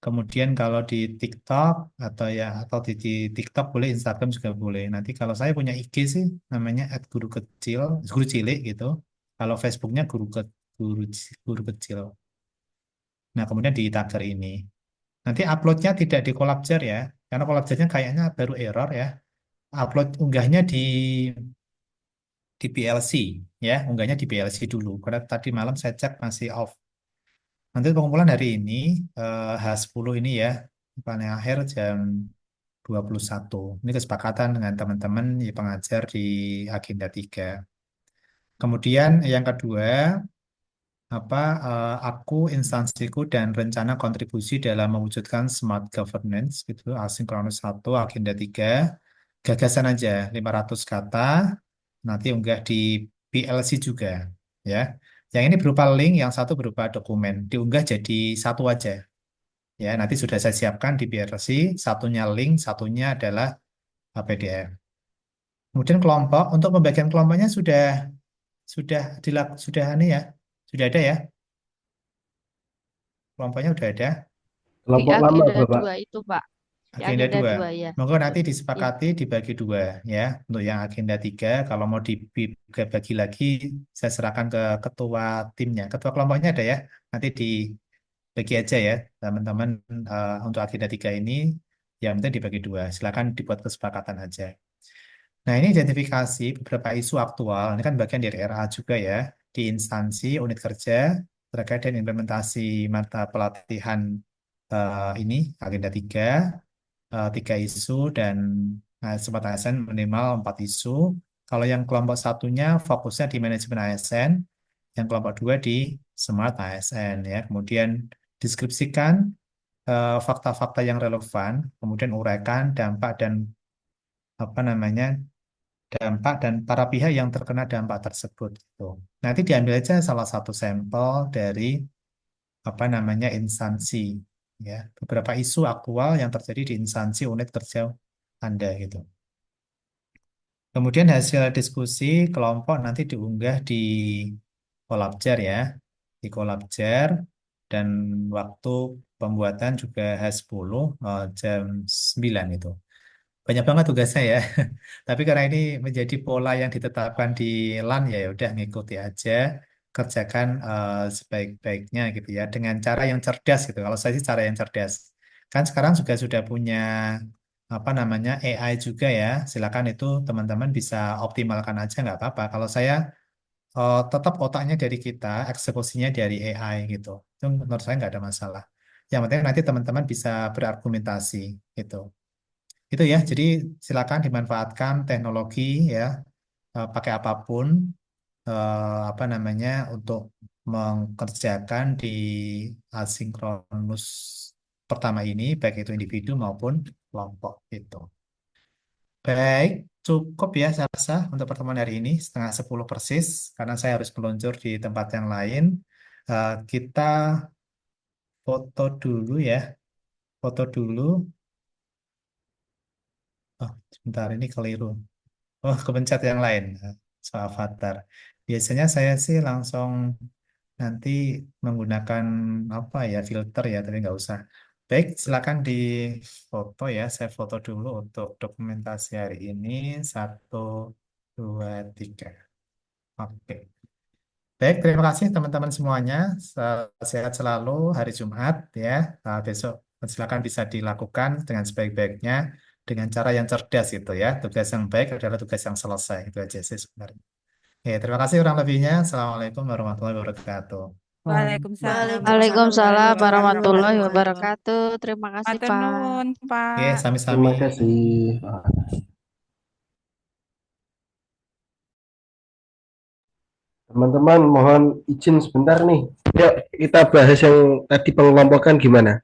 Kemudian kalau di TikTok atau di TikTok boleh, Instagram juga boleh. Nanti kalau saya punya IG sih namanya @guru guru cilik gitu. Kalau Facebooknya guru guru kecil. Nah kemudian di Tagar ini. Nanti uploadnya tidak di Collabjar ya, karena Collabjarnya kayaknya baru error ya. Upload unggahnya di PLC ya, unggahnya di PLC dulu. Karena tadi malam saya cek masih off. Nanti pengumpulan hari ini H10 ini ya, paling akhir jam 21. Ini kesepakatan dengan teman-teman pengajar di agenda 3. Kemudian yang kedua, aku, instansiku, dan rencana kontribusi dalam mewujudkan smart governance gitu, asinkronus 1, agenda 3. Gagasan aja, 500 kata, nanti unggah di PLC juga ya. Yang ini berupa link, yang satu berupa dokumen. Diunggah jadi satu aja. Ya, nanti sudah saya siapkan di PLC, satunya link, satunya adalah PDF. Kemudian kelompok, untuk pembagian kelompoknya sudah ini ya, sudah ada ya, kelompoknya sudah ada. Di Kelompok lama, agenda Bapak. 2 itu, Pak. Di Agenda agenda 2. 2 ya. Monggo nanti Ya. disepakati dibagi 2 ya. Untuk yang agenda 3, kalau mau dibagi lagi, saya serahkan ke ketua timnya. Ketua kelompoknya ada ya. Nanti dibagi aja ya, teman-teman, untuk agenda 3 ini, yang penting dibagi 2. Silakan dibuat kesepakatan aja. Nah, ini identifikasi beberapa isu aktual. Ini kan bagian dari RA juga ya, di instansi unit kerja terkait dengan implementasi mata pelatihan ini, agenda 3, 3 isu, dan sempat ASN minimal 4 isu. Kalau yang kelompok satunya fokusnya di manajemen ASN, yang kelompok 2 di smart ASN ya. Kemudian deskripsikan fakta-fakta yang relevan, kemudian uraikan dampak dan dampak dan para pihak yang terkena dampak tersebut gitu. Nanti diambil aja salah satu sampel dari instansi ya, beberapa isu aktual yang terjadi di instansi unit kerja Anda gitu. Kemudian hasil diskusi kelompok nanti diunggah di Collabjar ya, di Collabjar, dan waktu pembuatan juga H10 jam 9 itu. Banyak banget tugasnya ya. Tapi karena ini menjadi pola yang ditetapkan di LAN ya udah ngikuti aja, kerjakan sebaik-baiknya gitu ya dengan cara yang cerdas gitu. Kalau saya sih cara yang cerdas. Kan sekarang juga sudah punya AI juga ya. Silakan itu teman-teman bisa optimalkan aja nggak apa-apa. Kalau saya tetap otaknya dari kita, eksekusinya dari AI gitu. Itu menurut saya nggak ada masalah. Yang penting nanti teman-teman bisa berargumentasi gitu. Itu ya, jadi silakan dimanfaatkan teknologi ya, pakai apapun apa namanya untuk mengerjakan di asinkronus pertama ini, baik itu individu maupun kelompok itu. Baik, cukup ya saya rasa untuk pertemuan hari ini, 9:30 persis, karena saya harus meluncur di tempat yang lain. Kita foto dulu ya, foto dulu. Oh, sebentar, ini keliru. Oh, kepencet yang lain, soal avatar. Biasanya saya sih langsung nanti menggunakan apa ya, filter ya, tapi nggak usah. Baik, silakan di foto ya. Saya foto dulu untuk dokumentasi hari ini. 1, 2, 3. Oke. Baik, terima kasih teman-teman semuanya. Sehat selalu hari Jumat ya. Besok silakan bisa dilakukan dengan sebaik-baiknya dengan cara yang cerdas itu ya. Tugas yang baik adalah tugas yang selesai. Itu aja sih sebenarnya. Ya, terima kasih kurang lebihnya. Assalamualaikum warahmatullahi wabarakatuh. Waalaikumsalam Waalaikumsalam warahmatullahi warahmatullahi wabarakatuh. wabarakatuh. Terima kasih, Matur Pak. nuwun, Oke, Pak. sami-sami. Terima kasih. Teman-teman, mohon izin sebentar nih. Yuk, kita bahas yang tadi pengelompokan gimana?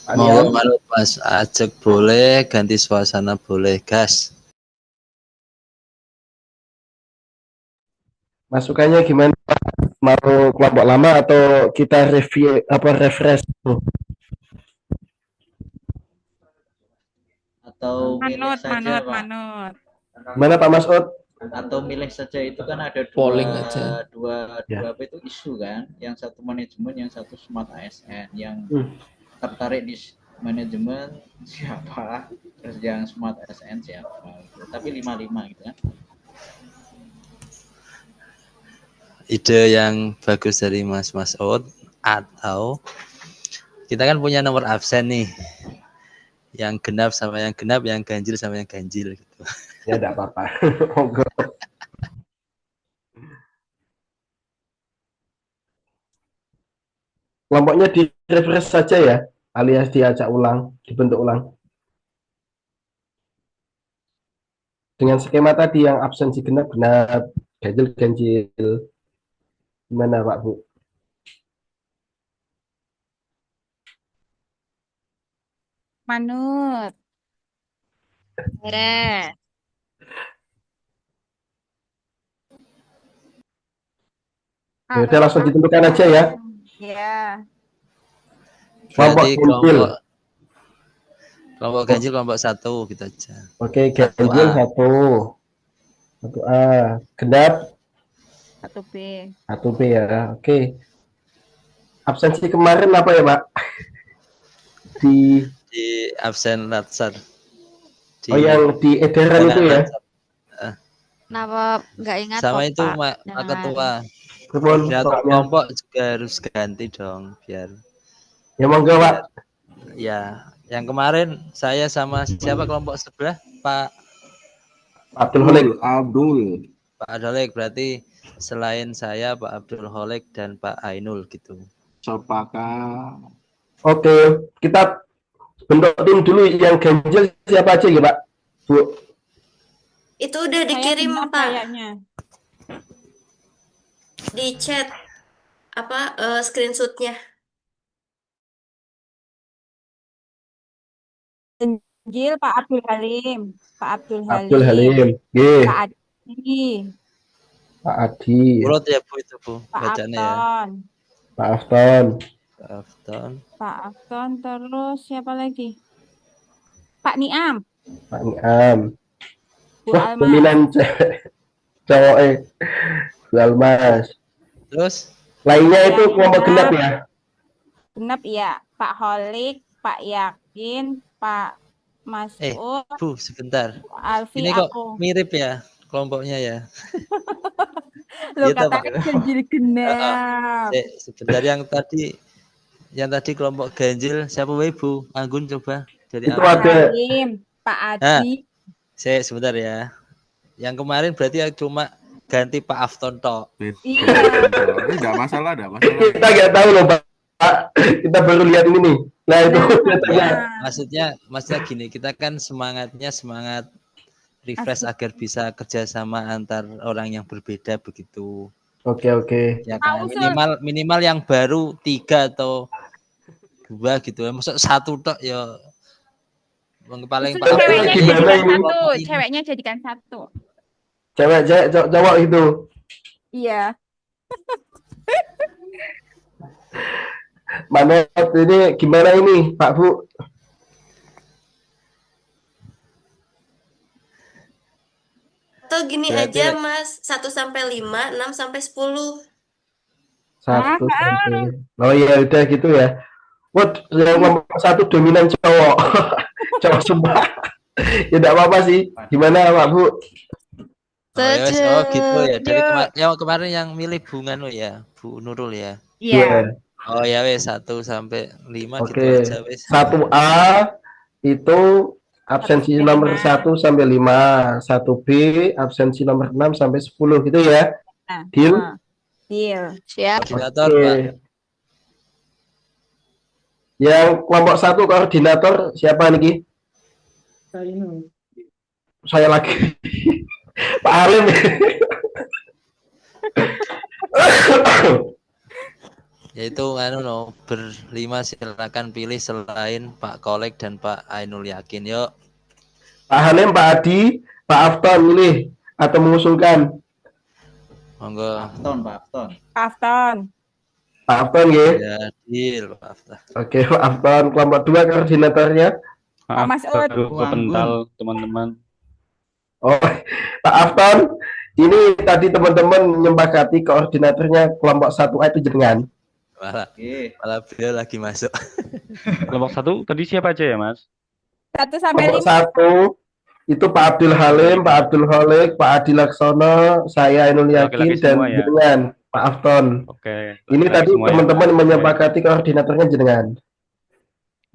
Monggo kalau Mas Ajek boleh, ganti suasana boleh, gas. Masukannya gimana? Mau kelompok lama atau kita review apa refresh? Atau milih saja, Pak. Manut. Gimana Pak Masud? Atau milih saja, itu kan ada Polling aja. dua Ya. apa itu isu kan, yang satu manajemen, yang satu smart ASN. Yang tertarik di manajemen siapa, terus yang smart ASN siapa gitu. Tapi 5-5 gitu kan. Ide yang bagus dari Mas Masud, atau kita kan punya nomor absen nih, yang genap sama yang genap, yang ganjil sama yang ganjil gitu. Ya enggak apa-apa. Monggo. Kelompoknya di refresh saja ya, alias diajak ulang, dibentuk ulang. Dengan skema tadi yang absensi genap-genap, ganjil-ganjil. Gimana Pak Bu? Manut. Beres. Ya udah langsung ditentukan aja ya. Ya. Kelompok Berarti ganjil. kelompok ganjil kelompok 1 gitu aja. Oke, ganjil 1. 1A. Genap 1B. 1B ya. Oke. Absensi kemarin apa ya Pak? Di absen latsar. Oh yang di edaran itu ya? Kenapa nggak ingat sama kok, itu Pak? Pak Ketua. Ketua kelompok juga harus ganti dong biar. Ya monggo Pak. Ya, yang kemarin saya sama siapa kelompok sebelah Pak Abdul Holik. Pak Abdul Holik, berarti selain saya Pak Abdul Holik dan Pak Ainul gitu. Sepakat. Oke, kita bentuk tim dulu yang ganjil siapa aja ya Pak? Bu. Itu udah dikirim Saya Pak kayaknya. di chat apa screenshotnya. Ganjil Pak Abdul Halim. Pak Abdul Abdul Halim. Halim. Nggih. Pak Adi. Pak Adi. Urut ya Bu itu Bu Pak bacanya ya. Afton. Pak Afton. Pak Afton. Pak Afton, terus siapa lagi? Pak Niam. Pak Niam. Bu Wah, Almas. dominan cowok Bu Almas. Terus lainnya itu kelompok genap ya? Genap ya. Pak Holik, Pak Yakin, Pak Masud, Bu sebentar. Alfi, Ini kok aku. mirip ya kelompoknya ya. Lo Iya, katanya Pak. ganjil genap. Sebentar yang tadi kelompok ganjil siapa Bu? Anggun coba dari Itu awal. ada Halim, Pak Nah, Adi. sebentar ya. Yang kemarin berarti cuma ganti Pak Afton tok. Beda. Iya. Ini enggak masalah, enggak masalah. Kita nggak tahu loh Pak. Kita baru lihat ini nih. Nah itu Ya, maksudnya gini, kita kan semangatnya semangat refresh Asik. agar bisa kerjasama antar orang yang berbeda begitu. Oke. Ya Pak kan Usul. minimal yang baru 3 atau 2 gitu. Masuk 1 tok ya paling Usul Pak Afton ceweknya gimana jadikan ini? satu. Ceweknya jadikan satu. Cewek, cowok itu. Iya. Mana ini gimana ini Pak Bu? Atau gini Berarti aja Mas, 1 sampai 5, 6 sampai 10. 1 sampai. Oh iya udah gitu ya. Wah, yang nomor 1 dominan cowok. Cowok semua. Ya enggak apa-apa sih. Gimana Pak Bu? Oh gitu ya. Dari Yuk. kemarin yang milih bunga ya, Bu Nurul ya. Iya. Oh ya wes 1 sampai 5 gitu Oke. aja wes. 1A itu absensi nomor 1 sampai 5, 1B absensi nomor 6 sampai 10 gitu ya. Deal? Deal. Siap. Koordinator, Oke. Pak. Yang kelompok 1 koordinator siapa nih? Saya lagi. Pak Halim. Yaitu berlima silakan pilih selain Pak Kolek dan Pak Ainul Yakin. Yuk. Pak Halim, Pak Adi, Pak Afton milih atau mengusulkan? Monggo. Pak Afton. Pak Afton ya. Ya, deal Pak Afton. Oke, Pak Afton. Kelompok 2 koordinatornya. Pak Masud. Kepental teman-teman. Oh, Pak Afton, ini tadi teman-teman menyepakati koordinatornya kelompok 1A itu jenengan. Malah beliau lagi masuk. Kelompok 1 tadi siapa aja ya, Mas? 1 sampai Kelompok 1 itu Pak Abdul Halim, Pak Abdul Holik, Pak Adi Laksono, saya Ainul Yakin Laki-laki dan semua ya? jenengan, Pak Afton. Oke. Ini laki-laki tadi semua ya? teman-teman menyepakati koordinatornya jenengan.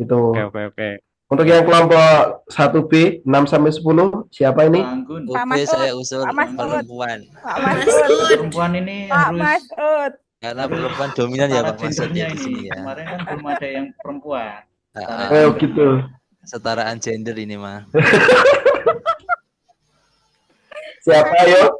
Gitu. Oke. Untuk yang kelompok 1B 6 sampai 10 siapa ini? Pak Oke, Masud. saya usul Pak Masud. perempuan. Pak Masud. Perempuan ini Pak harus Masud. Karena perempuan dominan ya Pak Masud gendernya ya di ini. sini ya. Kemarin kan belum ada yang perempuan. Oh gitu. Setaraan gender ini mah. Siapa yuk?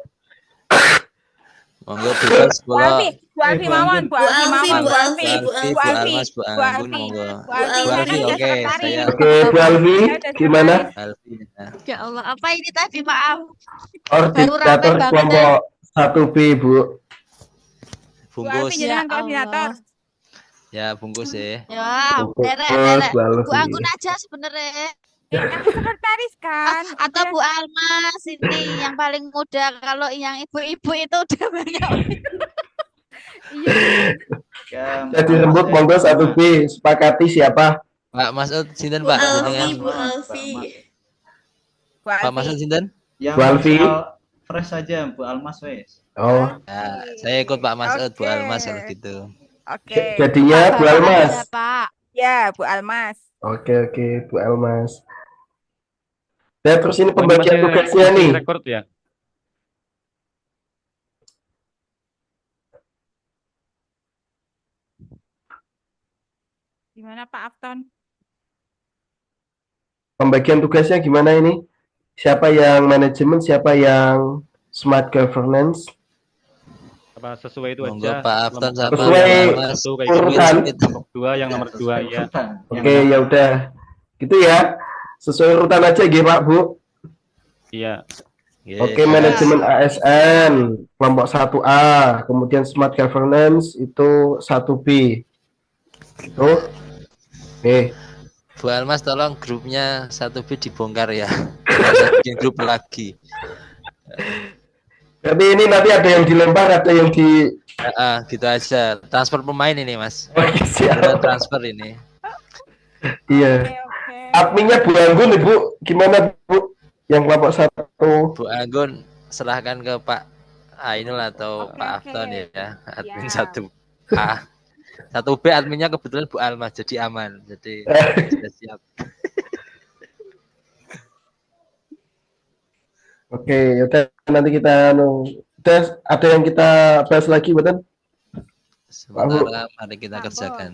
Monggo bebas Bu Alfi, Bu Alfi Mawon, Bu Alfi Mawon, Bu Alfi, Bu Almas, Bu Anggun, monggo. Bu Alfi, Oke, saya. Oke, Bu Alfi, gimana? Alfi. Ya Allah, apa ini tadi maaf? Koordinator banget, kelompok 1B, Bu. Bu Alfi jenengan koordinator. Ya, bungkus ya. Ya, Bungkus, derek. Bu Alfi. Bu Anggun aja sebenarnya. Aku sekretaris kan. Atau Bu Almas ini yang paling muda. Kalau yang ibu-ibu itu udah banyak. Jadi rembuk monggo 1B, sepakati siapa? Pak Masud sinten Bu Pak? Alfi, Jenengan. Bu Alfi. Pak Masud sinten? Yang Bu Alfi. fresh saja Bu Almas wes. Oh, Ya, saya ikut Pak Masud, Bu Almas kalau gitu. Oke. jadinya Bu Almas. Pak. Ya, Bu Almas. Oke, Bu Almas. Nah, terus ini Oh, ini pembagian tugasnya nih. Rekord ya. Gimana Pak Afton? Pembagian tugasnya gimana ini? Siapa yang manajemen, siapa yang smart governance? Apa sesuai itu Monggo aja. Pak Afton Kelompok sama Sesuai Pak Almas. satu kayak urutan. gitu. Kelompok 2 yang nomor 2 ya. Oke, ya udah. Gitu ya. Sesuai urutan aja gitu, Pak, Bu. Iya. Oke, manajemen ASN kelompok 1A, kemudian smart governance itu 1B. Tuh. Oke. Bu Almas tolong grupnya 1B dibongkar ya. Saya bikin grup lagi. Tapi ini nanti ada yang dilempar, ada yang di Gitu aja. Transfer pemain ini, Mas. siap. Ada transfer ini. Iya. Adminnya Bu Anggun, Ibu. Gimana, Bu? Yang kelompok 1. Bu Anggun serahkan ke Pak Ainul atau Pak Afton ya. Admin 1A. 1B adminnya kebetulan Bu Almas, jadi aman. Jadi sudah siap. Oke, yaudah nanti kita ada yang kita bahas lagi, betul? Pak Guru? Sementara mari kita Pak Bob. kerjakan.